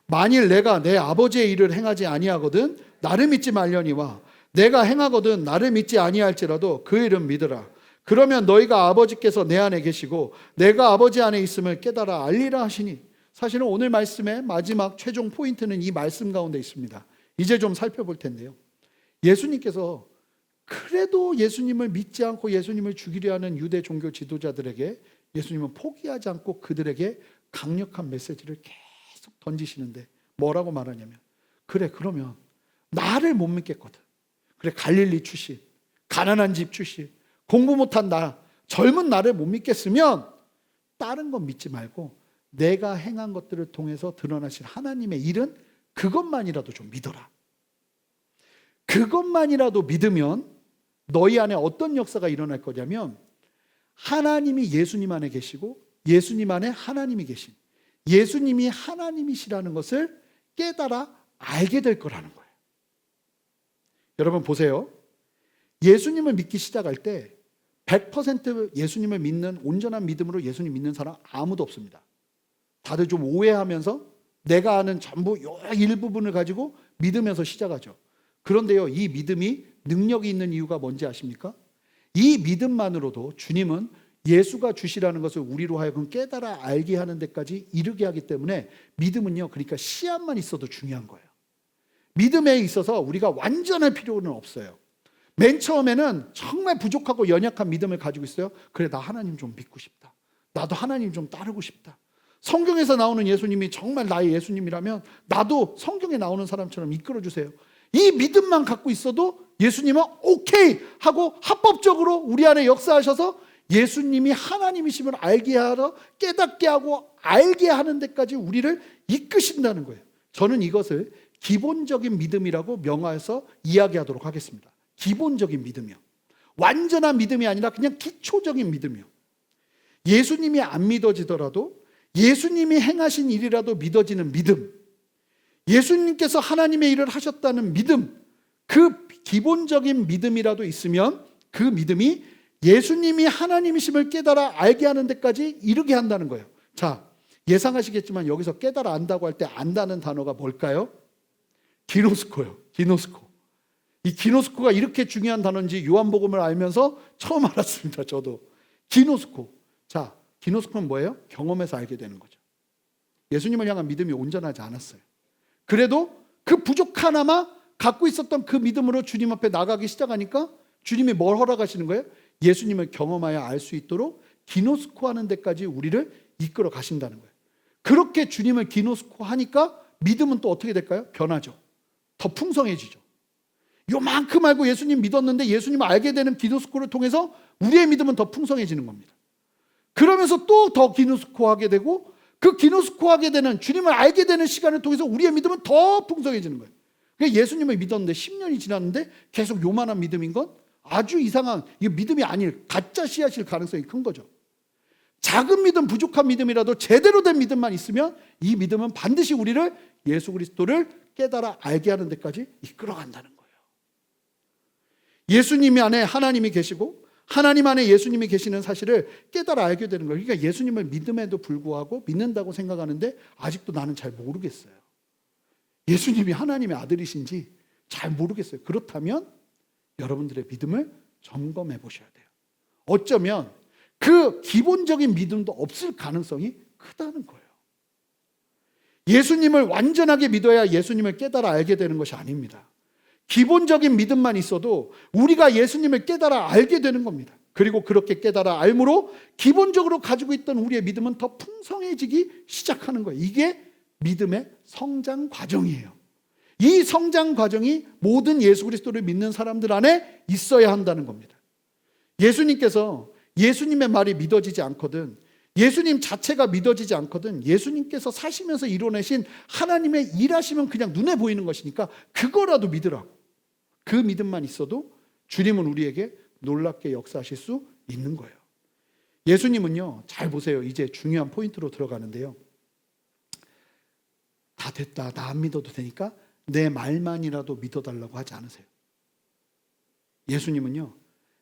만일 내가 내 아버지의 일을 행하지 아니하거든 나를 믿지 말려니와 내가 행하거든 나를 믿지 아니할지라도 그 일은 믿으라. 그러면 너희가 아버지께서 내 안에 계시고 내가 아버지 안에 있음을 깨달아 알리라 하시니. 사실은 오늘 말씀의 마지막 최종 포인트는 이 말씀 가운데 있습니다. 이제 좀 살펴볼 텐데요, 예수님께서 그래도 예수님을 믿지 않고 예수님을 죽이려 하는 유대 종교 지도자들에게 예수님은 포기하지 않고 그들에게 강력한 메시지를 계속 던지시는데 뭐라고 말하냐면, 그래 그러면 나를 못 믿겠거든. 그래 갈릴리 출신, 가난한 집 출신, 공부 못한 나, 젊은 나를 못 믿겠으면 다른 건 믿지 말고 내가 행한 것들을 통해서 드러나신 하나님의 일은 그것만이라도 좀 믿어라. 그것만이라도 믿으면 너희 안에 어떤 역사가 일어날 거냐면 하나님이 예수님 안에 계시고 예수님 안에 하나님이 계신, 예수님이 하나님이시라는 것을 깨달아 알게 될 거라는 거예요. 여러분 보세요. 예수님을 믿기 시작할 때 100% 예수님을 믿는, 온전한 믿음으로 예수님 믿는 사람 아무도 없습니다. 다들 좀 오해하면서 내가 아는 전부 일부분을 가지고 믿으면서 시작하죠. 그런데요, 이 믿음이 능력이 있는 이유가 뭔지 아십니까? 이 믿음만으로도 주님은 예수가 주시라는 것을 우리로 하여금 깨달아 알게 하는 데까지 이르게 하기 때문에 믿음은요, 그러니까 씨앗만 있어도 중요한 거예요. 믿음에 있어서 우리가 완전할 필요는 없어요. 맨 처음에는 정말 부족하고 연약한 믿음을 가지고 있어요. 그래, 나 하나님 좀 믿고 싶다. 나도 하나님 좀 따르고 싶다. 성경에서 나오는 예수님이 정말 나의 예수님이라면 나도 성경에 나오는 사람처럼 이끌어주세요. 이 믿음만 갖고 있어도 예수님은 오케이 하고 합법적으로 우리 안에 역사하셔서 예수님이 하나님이심을 알게 하러 깨닫게 하고 알게 하는 데까지 우리를 이끄신다는 거예요. 저는 이것을 기본적인 믿음이라고 명하여서 이야기하도록 하겠습니다. 기본적인 믿음이요. 완전한 믿음이 아니라 그냥 기초적인 믿음이요. 예수님이 안 믿어지더라도 예수님이 행하신 일이라도 믿어지는 믿음, 예수님께서 하나님의 일을 하셨다는 믿음, 그 기본적인 믿음이라도 있으면 그 믿음이 예수님이 하나님이심을 깨달아 알게 하는 데까지 이르게 한다는 거예요. 자, 예상하시겠지만 여기서 깨달아 안다고 할 때 안다는 단어가 뭘까요? 기노스코요. 기노스코. 이 기노스코가 이렇게 중요한 단어인지 요한복음을 알면서 처음 알았습니다. 저도. 기노스코. 자, 기노스코는 뭐예요? 경험해서 알게 되는 거죠. 예수님을 향한 믿음이 온전하지 않았어요. 그래도 그 부족하나마 갖고 있었던 그 믿음으로 주님 앞에 나가기 시작하니까 주님이 뭘 허락하시는 거예요? 예수님을 경험하여 알 수 있도록 기노스코 하는 데까지 우리를 이끌어 가신다는 거예요. 그렇게 주님을 기노스코 하니까 믿음은 또 어떻게 될까요? 변하죠. 더 풍성해지죠. 요만큼 알고 예수님 믿었는데 예수님을 알게 되는 기노스코를 통해서 우리의 믿음은 더 풍성해지는 겁니다. 그러면서 또 더 기노스코 하게 되고 그 기노스코 하게 되는, 주님을 알게 되는 시간을 통해서 우리의 믿음은 더 풍성해지는 거예요. 그러니까 예수님을 믿었는데 10년이 지났는데 계속 요만한 믿음인 건 아주 이상한, 이게 믿음이 아닐 가짜 씨앗일 가능성이 큰 거죠. 작은 믿음, 부족한 믿음이라도 제대로 된 믿음만 있으면 이 믿음은 반드시 우리를 예수 그리스도를 깨달아 알게 하는 데까지 이끌어간다는 거예요. 예수님 안에 하나님이 계시고 하나님 안에 예수님이 계시는 사실을 깨달아 알게 되는 거예요. 그러니까 예수님을 믿음에도 불구하고 믿는다고 생각하는데 아직도 나는 잘 모르겠어요. 예수님이 하나님의 아들이신지 잘 모르겠어요. 그렇다면 여러분들의 믿음을 점검해 보셔야 돼요. 어쩌면 그 기본적인 믿음도 없을 가능성이 크다는 거예요. 예수님을 완전하게 믿어야 예수님을 깨달아 알게 되는 것이 아닙니다. 기본적인 믿음만 있어도 우리가 예수님을 깨달아 알게 되는 겁니다. 그리고 그렇게 깨달아 알므로 기본적으로 가지고 있던 우리의 믿음은 더 풍성해지기 시작하는 거예요. 이게 믿음의 성장 과정이에요. 이 성장 과정이 모든 예수 그리스도를 믿는 사람들 안에 있어야 한다는 겁니다. 예수님께서 예수님의 말이 믿어지지 않거든, 예수님 자체가 믿어지지 않거든, 예수님께서 사시면서 이뤄내신 하나님의 일하시면 그냥 눈에 보이는 것이니까 그거라도 믿으라고. 그 믿음만 있어도 주님은 우리에게 놀랍게 역사하실 수 있는 거예요. 예수님은요, 잘 보세요. 이제 중요한 포인트로 들어가는데요. 다 됐다, 나 안 믿어도 되니까 내 말만이라도 믿어달라고 하지 않으세요. 예수님은요,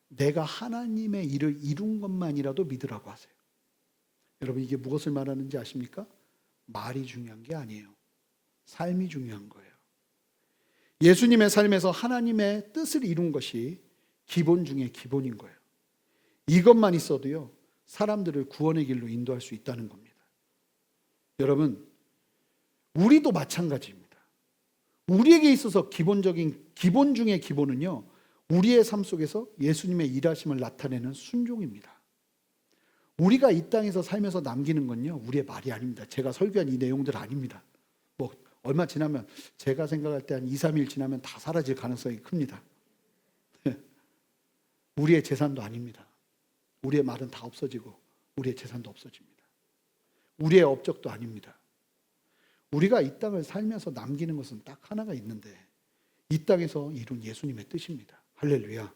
내가 하나님의 일을 이룬 것만이라도 믿으라고 하세요. 여러분, 이게 무엇을 말하는지 아십니까? 말이 중요한 게 아니에요. 삶이 중요한 거예요. 예수님의 삶에서 하나님의 뜻을 이룬 것이 기본 중에 기본인 거예요. 이것만 있어도요, 사람들을 구원의 길로 인도할 수 있다는 겁니다. 여러분, 우리도 마찬가지입니다. 우리에게 있어서 기본 중에 기본은요, 우리의 삶 속에서 예수님의 일하심을 나타내는 순종입니다. 우리가 이 땅에서 살면서 남기는 건요, 우리의 말이 아닙니다. 제가 설교한 이 내용들 아닙니다. 뭐 얼마 지나면, 제가 생각할 때 한 2, 3일 지나면 다 사라질 가능성이 큽니다. 우리의 재산도 아닙니다. 우리의 말은 다 없어지고 우리의 재산도 없어집니다. 우리의 업적도 아닙니다. 우리가 이 땅을 살면서 남기는 것은 딱 하나가 있는데, 이 땅에서 이룬 예수님의 뜻입니다. 할렐루야.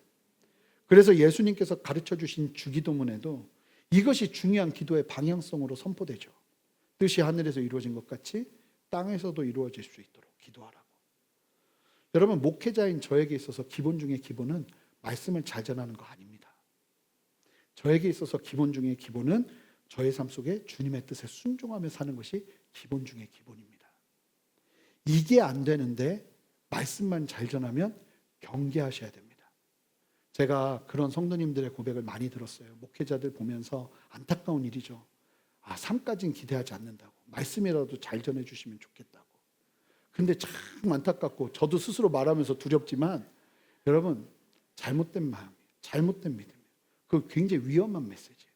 그래서 예수님께서 가르쳐 주신 주기도문에도 이것이 중요한 기도의 방향성으로 선포되죠. 뜻이 하늘에서 이루어진 것 같이 땅에서도 이루어질 수 있도록 기도하라고. 여러분, 목회자인 저에게 있어서 기본 중에 기본은 말씀을 잘 전하는 거 아닙니다. 저에게 있어서 기본 중에 기본은 저의 삶 속에 주님의 뜻에 순종하며 사는 것이 기본 중에 기본입니다. 이게 안 되는데 말씀만 잘 전하면 경계하셔야 됩니다. 제가 그런 성도님들의 고백을 많이 들었어요. 목회자들 보면서 안타까운 일이죠. 삶까지는 기대하지 않는다고. 말씀이라도 잘 전해주시면 좋겠다고. 근데 참 안타깝고, 저도 스스로 말하면서 두렵지만, 여러분, 잘못된 마음이에요. 잘못된 믿음이에요. 그 굉장히 위험한 메시지예요.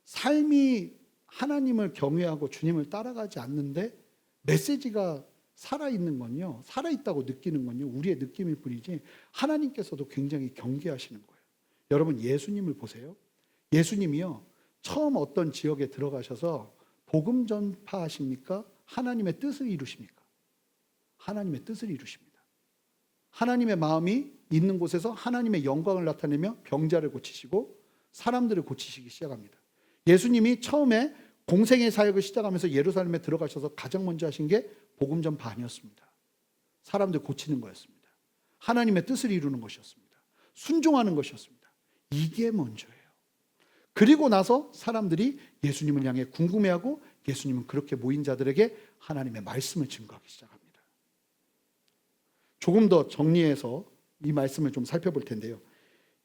삶이 하나님을 경외하고 주님을 따라가지 않는데 메시지가 살아있는 건요, 살아있다고 느끼는 건요, 우리의 느낌일 뿐이지 하나님께서도 굉장히 경계하시는 거예요. 여러분, 예수님을 보세요. 예수님이요, 처음 어떤 지역에 들어가셔서 복음 전파하십니까? 하나님의 뜻을 이루십니까? 하나님의 뜻을 이루십니다. 하나님의 마음이 있는 곳에서 하나님의 영광을 나타내며 병자를 고치시고 사람들을 고치시기 시작합니다. 예수님이 처음에 공생의 사역을 시작하면서 예루살렘에 들어가셔서 가장 먼저 하신 게 복음 전파 아니었습니다. 사람들 고치는 거였습니다. 하나님의 뜻을 이루는 것이었습니다. 순종하는 것이었습니다. 이게 먼저예요. 그리고 나서 사람들이 예수님을 향해 궁금해하고, 예수님은 그렇게 모인 자들에게 하나님의 말씀을 증거하기 시작합니다. 조금 더 정리해서 이 말씀을 좀 살펴볼 텐데요.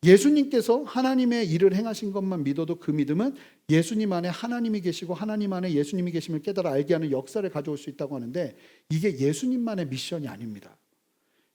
예수님께서 하나님의 일을 행하신 것만 믿어도 그 믿음은 예수님 안에 하나님이 계시고 하나님 안에 예수님이 계심을 깨달아 알게 하는 역사를 가져올 수 있다고 하는데, 이게 예수님만의 미션이 아닙니다.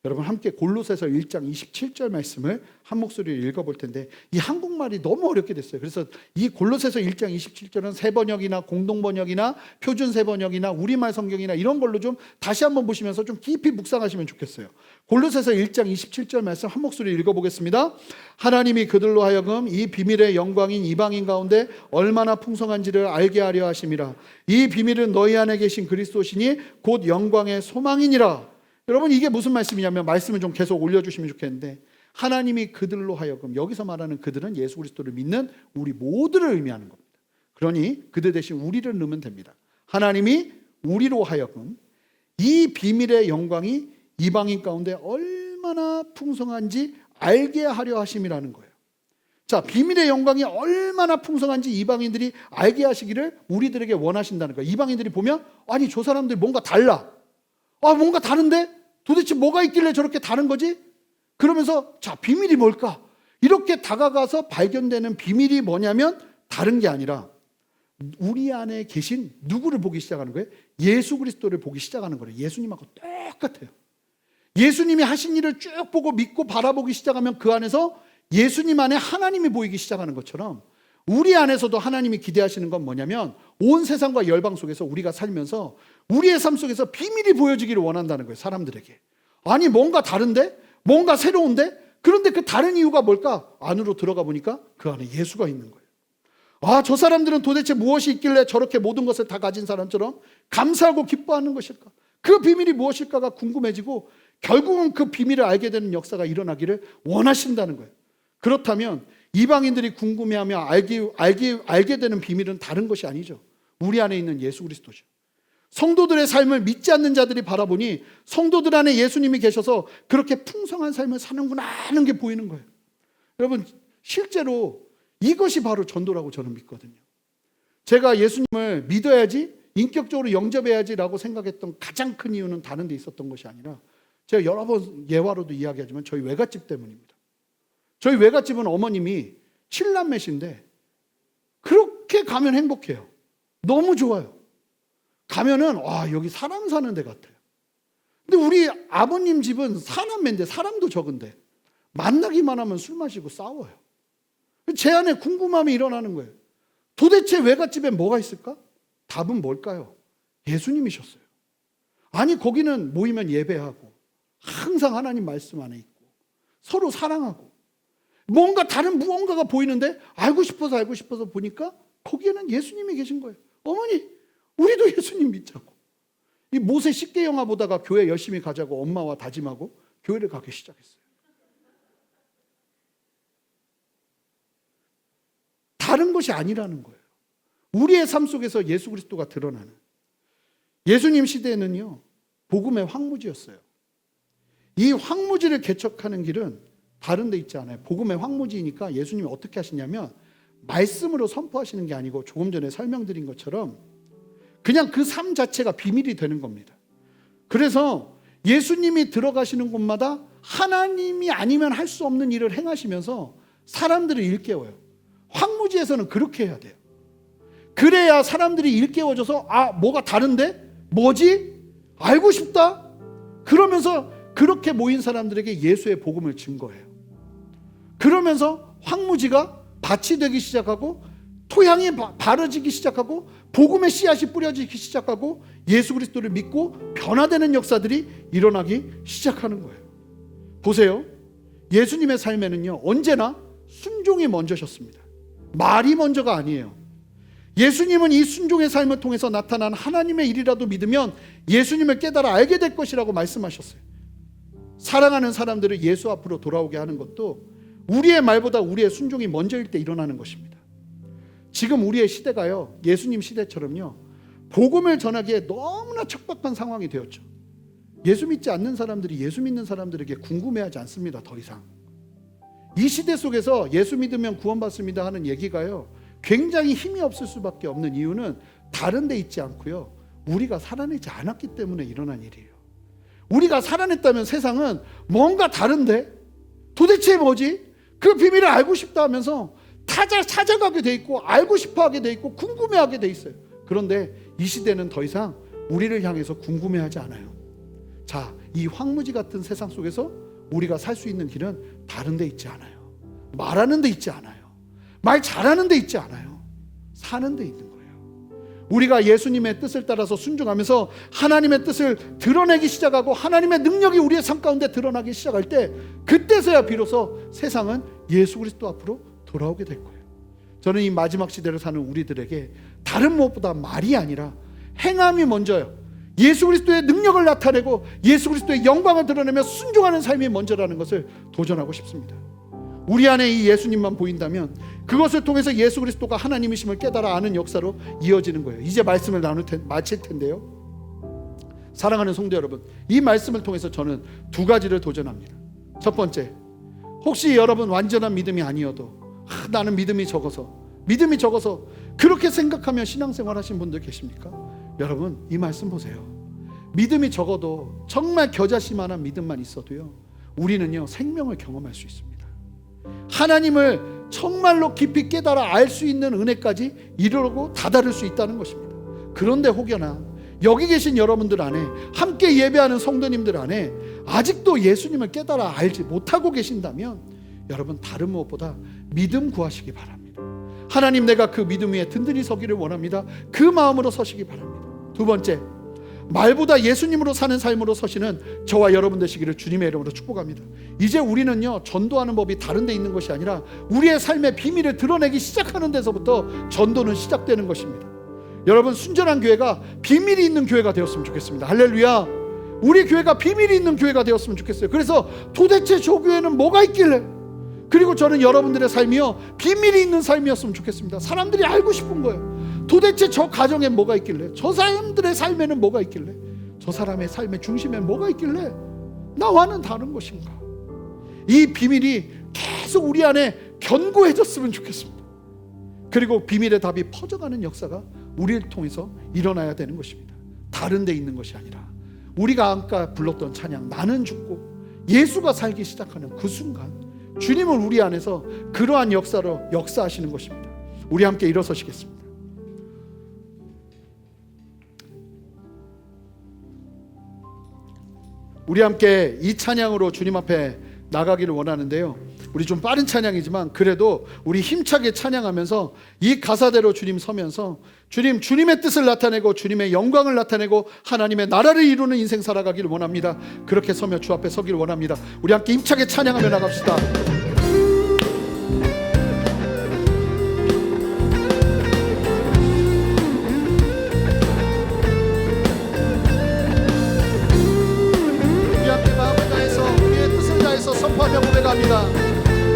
여러분, 함께 골로새서 1장 27절 말씀을 한 목소리로 읽어볼 텐데, 이 한국말이 너무 어렵게 됐어요. 그래서 이 골로새서 1장 27절은 새번역이나 공동번역이나 표준새번역이나 우리말 성경이나 이런 걸로 좀 다시 한번 보시면서 좀 깊이 묵상하시면 좋겠어요. 골로새서 1장 27절 말씀 한 목소리로 읽어보겠습니다. 하나님이 그들로 하여금 이 비밀의 영광인 이방인 가운데 얼마나 풍성한지를 알게 하려 하심이라. 이 비밀은 너희 안에 계신 그리스도시니 곧 영광의 소망이니라. 여러분, 이게 무슨 말씀이냐면, 말씀을 좀 계속 올려주시면 좋겠는데, 하나님이 그들로 하여금, 여기서 말하는 그들은 예수 그리스도를 믿는 우리 모두를 의미하는 겁니다. 그러니 그들 대신 우리를 넣으면 됩니다. 하나님이 우리로 하여금 이 비밀의 영광이 이방인 가운데 얼마나 풍성한지 알게 하려 하심이라는 거예요. 자, 비밀의 영광이 얼마나 풍성한지 이방인들이 알게 하시기를 우리들에게 원하신다는 거예요. 이방인들이 보면, 아니, 저 사람들 뭔가 달라. 뭔가 다른데? 도대체 뭐가 있길래 저렇게 다른 거지? 그러면서, 자, 비밀이 뭘까? 이렇게 다가가서 발견되는 비밀이 뭐냐면, 다른 게 아니라 우리 안에 계신 누구를 보기 시작하는 거예요? 예수 그리스도를 보기 시작하는 거예요. 예수님하고 똑같아요. 예수님이 하신 일을 쭉 보고 믿고 바라보기 시작하면 그 안에서 예수님 안에 하나님이 보이기 시작하는 것처럼 우리 안에서도 하나님이 기대하시는 건 뭐냐면 온 세상과 열방 속에서 우리가 살면서 우리의 삶 속에서 비밀이 보여지기를 원한다는 거예요. 사람들에게. 아니 뭔가 다른데? 뭔가 새로운데? 그런데 그 다른 이유가 뭘까? 안으로 들어가 보니까 그 안에 예수가 있는 거예요. 아, 저 사람들은 도대체 무엇이 있길래 저렇게 모든 것을 다 가진 사람처럼 감사하고 기뻐하는 것일까? 그 비밀이 무엇일까가 궁금해지고 결국은 그 비밀을 알게 되는 역사가 일어나기를 원하신다는 거예요. 그렇다면 이방인들이 궁금해하며 알게 되는 비밀은 다른 것이 아니죠. 우리 안에 있는 예수 그리스도죠. 성도들의 삶을 믿지 않는 자들이 바라보니 성도들 안에 예수님이 계셔서 그렇게 풍성한 삶을 사는구나 하는 게 보이는 거예요. 여러분, 실제로 이것이 바로 전도라고 저는 믿거든요. 제가 예수님을 믿어야지, 인격적으로 영접해야지라고 생각했던 가장 큰 이유는 다른 데 있었던 것이 아니라 제가 여러 번 예화로도 이야기하지만 저희 외갓집 때문입니다. 저희 외갓집은 어머님이 7남매신데 그렇게 가면 행복해요. 너무 좋아요. 가면은 와, 여기 사람 사는 데 같아요. 근데 우리 아버님 집은 4남매인데 사람도 적은데 만나기만 하면 술 마시고 싸워요. 제 안에 궁금함이 일어나는 거예요. 도대체 외갓집에 뭐가 있을까? 답은 뭘까요? 예수님이셨어요. 아니, 거기는 모이면 예배하고 항상 하나님 말씀 안에 있고 서로 사랑하고 뭔가 다른 무언가가 보이는데 알고 싶어서 보니까 거기에는 예수님이 계신 거예요. 어머니, 우리도 예수님 믿자고. 이 모세 10개 영화 보다가 교회 열심히 가자고 엄마와 다짐하고 교회를 가기 시작했어요. 다른 것이 아니라는 거예요. 우리의 삶 속에서 예수 그리스도가 드러나는. 예수님 시대에는요, 복음의 황무지였어요. 이 황무지를 개척하는 길은 다른 데 있지 않아요. 복음의 황무지이니까 예수님이 어떻게 하시냐면 말씀으로 선포하시는 게 아니고 조금 전에 설명드린 것처럼 그냥 그 삶 자체가 비밀이 되는 겁니다. 그래서 예수님이 들어가시는 곳마다 하나님이 아니면 할 수 없는 일을 행하시면서 사람들을 일깨워요. 황무지에서는 그렇게 해야 돼요. 그래야 사람들이 일깨워져서 아, 뭐가 다른데? 뭐지? 알고 싶다? 그러면서 그렇게 모인 사람들에게 예수의 복음을 증거해요. 그러면서 황무지가 밭이 되기 시작하고 토양이 바라지기 시작하고 복음의 씨앗이 뿌려지기 시작하고 예수 그리스도를 믿고 변화되는 역사들이 일어나기 시작하는 거예요. 보세요. 예수님의 삶에는요, 언제나 순종이 먼저셨습니다. 말이 먼저가 아니에요. 예수님은 이 순종의 삶을 통해서 나타난 하나님의 일이라도 믿으면 예수님을 깨달아 알게 될 것이라고 말씀하셨어요. 사랑하는 사람들을 예수 앞으로 돌아오게 하는 것도 우리의 말보다 우리의 순종이 먼저일 때 일어나는 것입니다. 지금 우리의 시대가요, 예수님 시대처럼요, 복음을 전하기에 너무나 척박한 상황이 되었죠. 예수 믿지 않는 사람들이 예수 믿는 사람들에게 궁금해하지 않습니다. 더 이상. 이 시대 속에서 예수 믿으면 구원받습니다 하는 얘기가요, 굉장히 힘이 없을 수밖에 없는 이유는 다른 데 있지 않고요, 우리가 살아내지 않았기 때문에 일어난 일이에요. 우리가 살아냈다면 세상은 뭔가 다른데 도대체 뭐지? 그 비밀을 알고 싶다 하면서 찾아가게 돼 있고 알고 싶어하게 돼 있고 궁금해하게 돼 있어요. 그런데 이 시대는 더 이상 우리를 향해서 궁금해하지 않아요. 자, 이 황무지 같은 세상 속에서 우리가 살 수 있는 길은 다른 데 있지 않아요. 말하는 데 있지 않아요. 말 잘하는 데 있지 않아요. 사는 데 있는 거예요. 우리가 예수님의 뜻을 따라서 순종하면서 하나님의 뜻을 드러내기 시작하고 하나님의 능력이 우리의 삶 가운데 드러나기 시작할 때 그때서야 비로소 세상은 예수 그리스도 앞으로 돌아오게 될 거예요. 저는 이 마지막 시대를 사는 우리들에게 다른 무엇보다 말이 아니라 행함이 먼저요, 예수 그리스도의 능력을 나타내고 예수 그리스도의 영광을 드러내며 순종하는 삶이 먼저라는 것을 도전하고 싶습니다. 우리 안에 이 예수님만 보인다면 그것을 통해서 예수 그리스도가 하나님이심을 깨달아 아는 역사로 이어지는 거예요. 이제 말씀을 마칠 텐데요, 사랑하는 성도 여러분, 이 말씀을 통해서 저는 두 가지를 도전합니다. 첫 번째, 혹시 여러분 완전한 믿음이 아니어도 나는 믿음이 적어서 그렇게 생각하며 신앙생활 하신 분들 계십니까? 여러분, 이 말씀 보세요. 믿음이 적어도 정말 겨자씨만한 믿음만 있어도요, 우리는요 생명을 경험할 수 있습니다. 하나님을 정말로 깊이 깨달아 알 수 있는 은혜까지 이르고 다다를 수 있다는 것입니다. 그런데 혹여나 여기 계신 여러분들 안에, 함께 예배하는 성도님들 안에 아직도 예수님을 깨달아 알지 못하고 계신다면 여러분, 다른 무엇보다 믿음 구하시기 바랍니다. 하나님, 내가 그 믿음 위에 든든히 서기를 원합니다. 그 마음으로 서시기 바랍니다. 두 번째, 말보다 예수님으로 사는 삶으로 서시는 저와 여러분 되시기를 주님의 이름으로 축복합니다. 이제 우리는요, 전도하는 법이 다른 데 있는 것이 아니라 우리의 삶의 비밀을 드러내기 시작하는 데서부터 전도는 시작되는 것입니다. 여러분, 순전한 교회가 비밀이 있는 교회가 되었으면 좋겠습니다. 할렐루야. 우리 교회가 비밀이 있는 교회가 되었으면 좋겠어요. 그래서 도대체 저 교회는 뭐가 있길래, 그리고 저는 여러분들의 삶이요, 비밀이 있는 삶이었으면 좋겠습니다. 사람들이 알고 싶은 거예요. 도대체 저 가정에 뭐가 있길래, 저 사람들의 삶에는 뭐가 있길래, 저 사람의 삶의 중심에 뭐가 있길래 나와는 다른 것인가. 이 비밀이 계속 우리 안에 견고해졌으면 좋겠습니다. 그리고 비밀의 답이 퍼져가는 역사가 우리를 통해서 일어나야 되는 것입니다. 다른 데 있는 것이 아니라 우리가 아까 불렀던 찬양, 나는 죽고 예수가 살기 시작하는 그 순간 주님은 우리 안에서 그러한 역사로 역사하시는 것입니다. 우리 함께 일어서시겠습니다. 우리 함께 이 찬양으로 주님 앞에 나가기를 원하는데요, 우리 좀 빠른 찬양이지만 그래도 우리 힘차게 찬양하면서 이 가사대로 주님 서면서 주님의 뜻을 나타내고 주님의 영광을 나타내고 하나님의 나라를 이루는 인생 살아가기를 원합니다. 그렇게 서며 주 앞에 서기를 원합니다. 우리 함께 힘차게 찬양하며 나갑시다. 선포하며 고백합니다.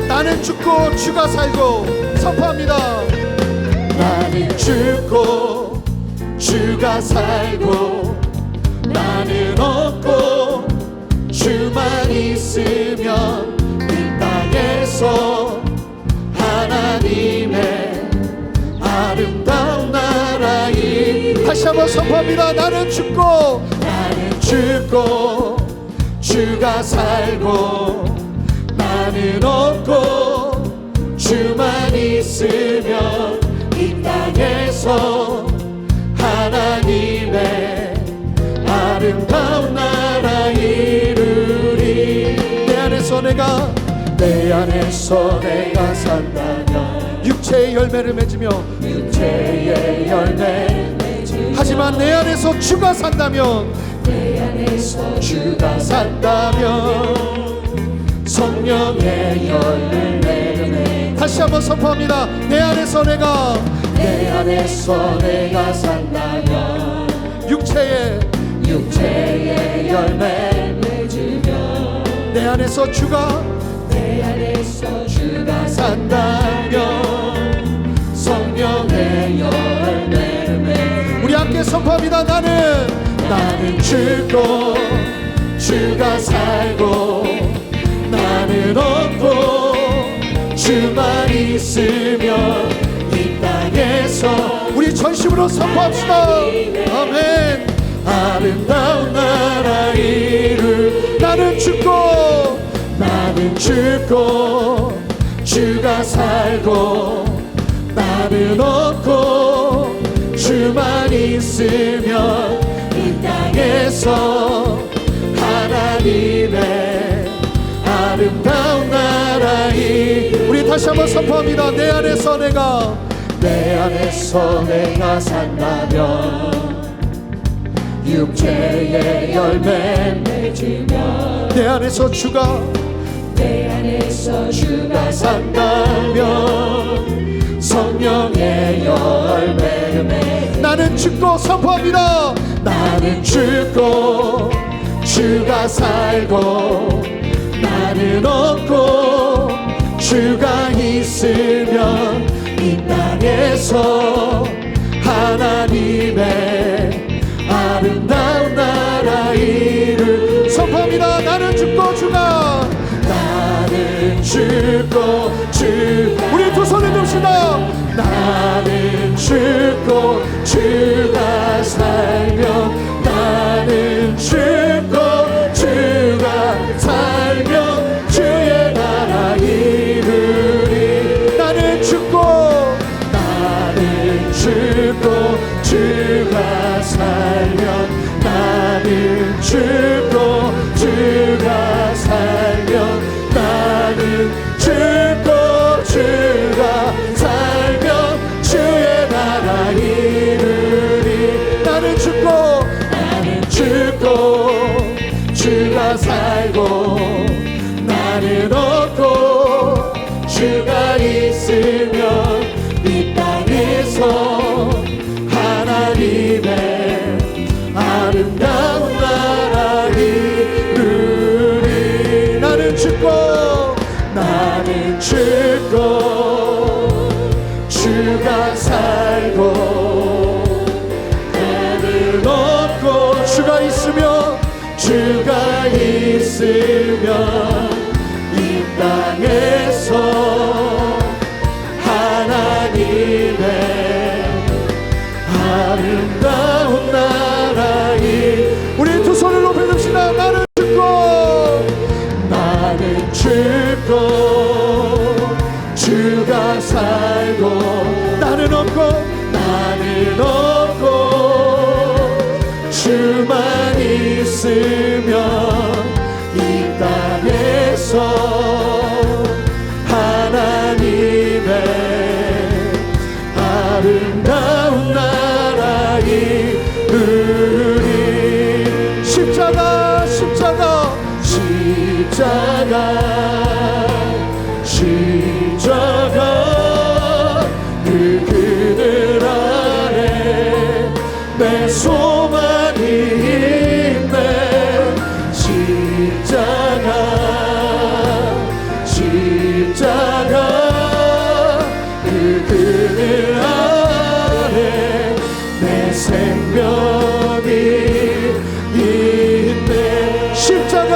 나는 죽고 주가 살고. 선포합니다. 나는 죽고 주가 살고, 나는 없고 주만 있으면 이 땅에서 하나님의 아름다운 나라에. 다시 한번 선포합니다. 나는 죽고 주가 살고, 나는 없고 주만 있으면 이 땅에서 하나님의 아름다운 나라 이루리. 내 안에서 내가 산다면 육체의 열매를 맺으며 육체의 열매. 하지만 내 안에서 주가 산다면, 내 안에서 주가 산다면 성령의 열매. 다시 한번 선포합니다. 내 안에서 내가 산다면 육체의 열매 맺으며 내 안에서 주가 산다면 성령의 열매. 우리 함께 선포합니다. 나는 죽고 주가 살고, 나는 없고 주만 있으면 이 땅에서. 우리 전심으로 선포합시다. 아멘. 아름다운 나라 이루. 나는 죽고 주가 살고, 나는 없고 주만 있으면 이 땅에서 하나님의 아름다운 나라이. 우리 다시 한번 선포합니다. 내 안에서 내가 산다면 육체의 열매 맺으며 내 안에서 주가 산다면 성령의 열매. 나는 죽고 선포합니다. 나는 죽고 주가 살고, 나는 없고 주가 있으면 이 땅에서 하나님의 아름다운 나라 이루. 선포합니다. 나는 죽고 우리 두 손을 듭시다. 나는 죽고 주가 살면, 나는 죽고 주가 살면 주의 나라 이루리. 주가 살면 나는 죽고 주가 살면 나는 죽고 주가 살면 주의 나라 이루리. 나는 죽고 주가 살고 나는 얻고 주가 있으면 이 땅에서 하나님의 아름다운 나라 이루리. 나는 죽고 주가 살고 나는 얻고 주가 있으면 이 땅에서 하나님의 아름다운 나라에. 우리 두 손을 높여줍시다. 나는 죽고 주가 살고 나는 얻고 주만 있으면 이 땅에서 하나님의 아름다운 나라에 이르리. 십자가 그 그늘 아래 내 소망이 있네. 십자가 그 그늘 아래 내 생명이 있네. 십자가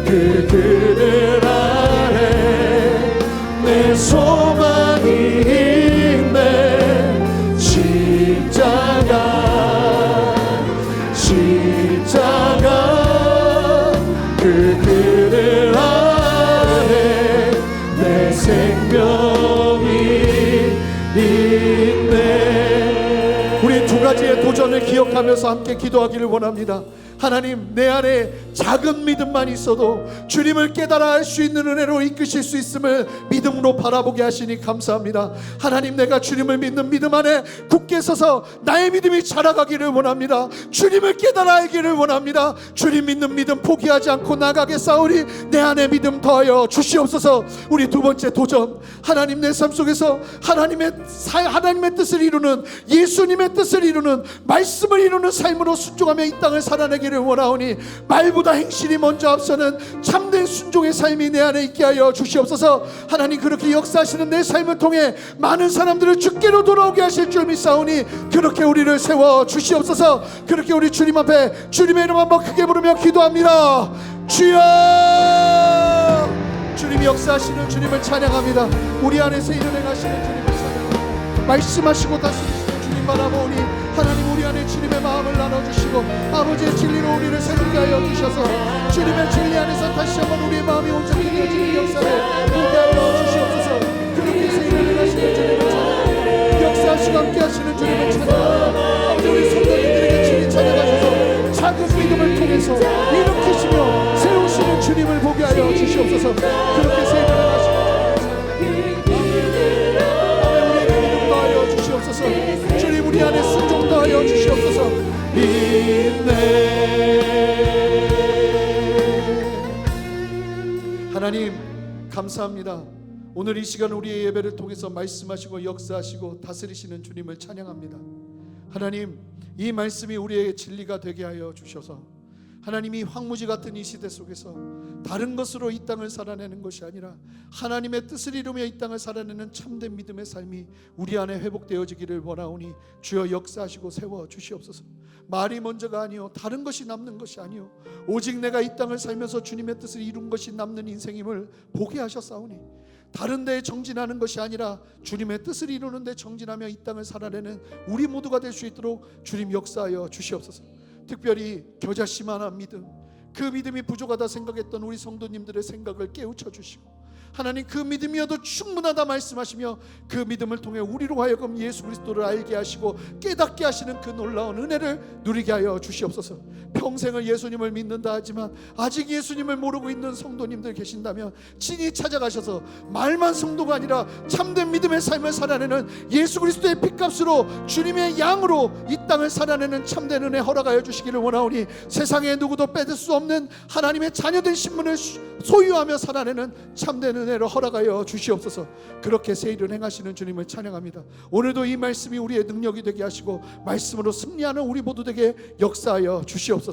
그 그늘 아래 내 소망이 있네. 십자가 그 그늘 아래 내 생명이 있네. 우리 두 가지의 도전을 기억하면서 함께 기도하기를 원합니다. 하나님, 내 안에 작은 믿음만 있어도 주님을 깨달아 알 수 있는 은혜로 이끄실 수 있음을 믿음으로 바라보게 하시니 감사합니다. 하나님, 내가 주님을 믿는 믿음 안에 굳게 서서 나의 믿음이 자라가기를 원합니다. 주님을 깨달아 알기를 원합니다. 주님 믿는 믿음 포기하지 않고 나가게 싸우리. 내 안에 믿음 더하여 주시옵소서. 우리 두 번째 도전, 하나님, 내 삶 속에서 하나님의 뜻을 이루는, 예수님의 뜻을 이루는, 말씀을 이루는 삶으로 순종하며 이 땅을 살아내기를 원하오니 말보다 행실이 먼저 앞서는 참된 순종의 삶이 내 안에 있게 하여 주시옵소서. 하나님, 그렇게 역사하시는 내 삶을 통해 많은 사람들을 주께로 돌아오게 하실 줄 믿사오니 그렇게 우리를 세워 주시옵소서. 그렇게 우리 주님 앞에 주님의 이름 한번 크게 부르며 기도합니다. 주여! 주님이 역사하시는 주님을 찬양합니다. 우리 안에서 이룬 행하시는 주님을 찬양합니다. 말씀하시고 다스리시는 주님 바라보니 하나님, 우리 안에 주님의 마음을 나눠주시고 아버지의 진리로 우리를 새롭게 하여 주셔서 주님의 진리 안에서 다시 한번 우리의 마음이 온전히 되어지는 역사를 보게 하여 주시옵소서. 그렇게 해서 일을 하시는 주님을 찬양합니다. 역사하시고 함께 하시는 주님을 찬양합니다. 아버지, 우리 성도님들에게 주님 찾아가셔서 작은 믿음을 통해서 일으키시며 세우시는 주님을 보게 하여 주시옵소서. 그렇게 해서 일을 하시는 주님, 우리 안에 순종 더하여 주시옵소서. 하나님, 감사합니다. 오늘 이 시간 우리의 예배를 통해서 말씀하시고 역사하시고 다스리시는 주님을 찬양합니다. 하나님, 이 말씀이 우리의 진리가 되게 하여 주셔서 하나님이 황무지 같은 이 시대 속에서 다른 것으로 이 땅을 살아내는 것이 아니라 하나님의 뜻을 이루며 이 땅을 살아내는 참된 믿음의 삶이 우리 안에 회복되어지기를 원하오니 주여 역사하시고 세워 주시옵소서. 말이 먼저가 아니요 다른 것이 남는 것이 아니요 오직 내가 이 땅을 살면서 주님의 뜻을 이룬 것이 남는 인생임을 보게 하셨사오니 다른 데에 정진하는 것이 아니라 주님의 뜻을 이루는 데 정진하며 이 땅을 살아내는 우리 모두가 될 수 있도록 주님 역사하여 주시옵소서. 특별히 겨자씨만한 믿음, 그 믿음이 부족하다 생각했던 우리 성도님들의 생각을 깨우쳐 주시고, 하나님 그 믿음이어도 충분하다 말씀하시며 그 믿음을 통해 우리로 하여금 예수 그리스도를 알게 하시고 깨닫게 하시는 그 놀라운 은혜를 누리게 하여 주시옵소서. 평생을 예수님을 믿는다 하지만 아직 예수님을 모르고 있는 성도님들 계신다면 친히 찾아가셔서 말만 성도가 아니라 참된 믿음의 삶을 살아내는 예수 그리스도의 핏값으로 주님의 양으로 이 땅을 살아내는 참된 은혜 허락하여 주시기를 원하오니, 세상에 누구도 뺏을 수 없는 하나님의 자녀된 신분을 소유하며 살아내는 참된 은혜를 허락하여 주시옵소서. 그렇게 새 일을 행하시는 주님을 찬양합니다. 오늘도 이 말씀이 우리의 능력이 되게 하시고 말씀으로 승리하는 우리 모두 되게 역사하여 주시옵소서.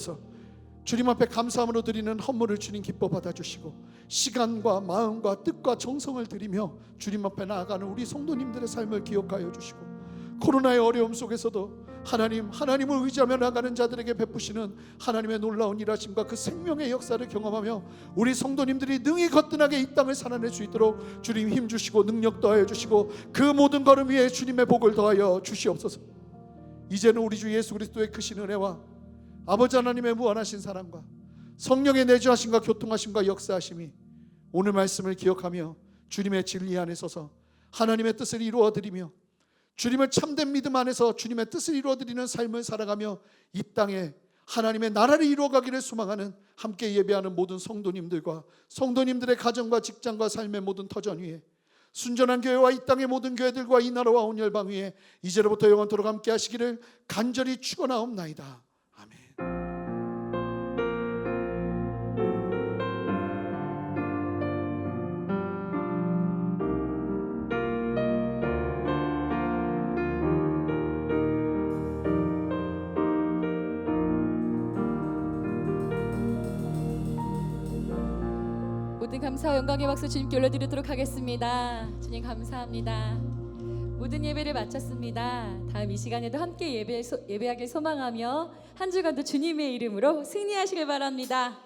주님 앞에 감사함으로 드리는 헌물을 주님 기뻐 받아주시고, 시간과 마음과 뜻과 정성을 드리며 주님 앞에 나아가는 우리 성도님들의 삶을 기억하여 주시고, 코로나의 어려움 속에서도 하나님을 의지하며 나가는 자들에게 베푸시는 하나님의 놀라운 일하심과 그 생명의 역사를 경험하며 우리 성도님들이 능히 거뜬하게 이 땅을 살아낼 수 있도록 주님 힘주시고 능력 더하여 주시고, 그 모든 걸음 위에 주님의 복을 더하여 주시옵소서. 이제는 우리 주 예수 그리스도의 크신 은혜와 아버지 하나님의 무한하신 사랑과 성령의 내주하심과 교통하심과 역사하심이 오늘 말씀을 기억하며 주님의 진리 안에 서서 하나님의 뜻을 이루어드리며 주님을 참된 믿음 안에서 주님의 뜻을 이루어드리는 삶을 살아가며 이 땅에 하나님의 나라를 이루어가기를 소망하는 함께 예배하는 모든 성도님들과 성도님들의 가정과 직장과 삶의 모든 터전 위에 순전한 교회와 이 땅의 모든 교회들과 이 나라와 온 열방 위에 이제로부터 영원토록 함께 하시기를 간절히 축원하옵나이다. 아멘. 모든 감사와 영광의 박수 주님께 올려드리도록 하겠습니다. 주님 감사합니다. 모든 예배를 마쳤습니다. 다음 이 시간에도 함께 예배하길 소망하며 한 주간도 주님의 이름으로 승리하시길 바랍니다.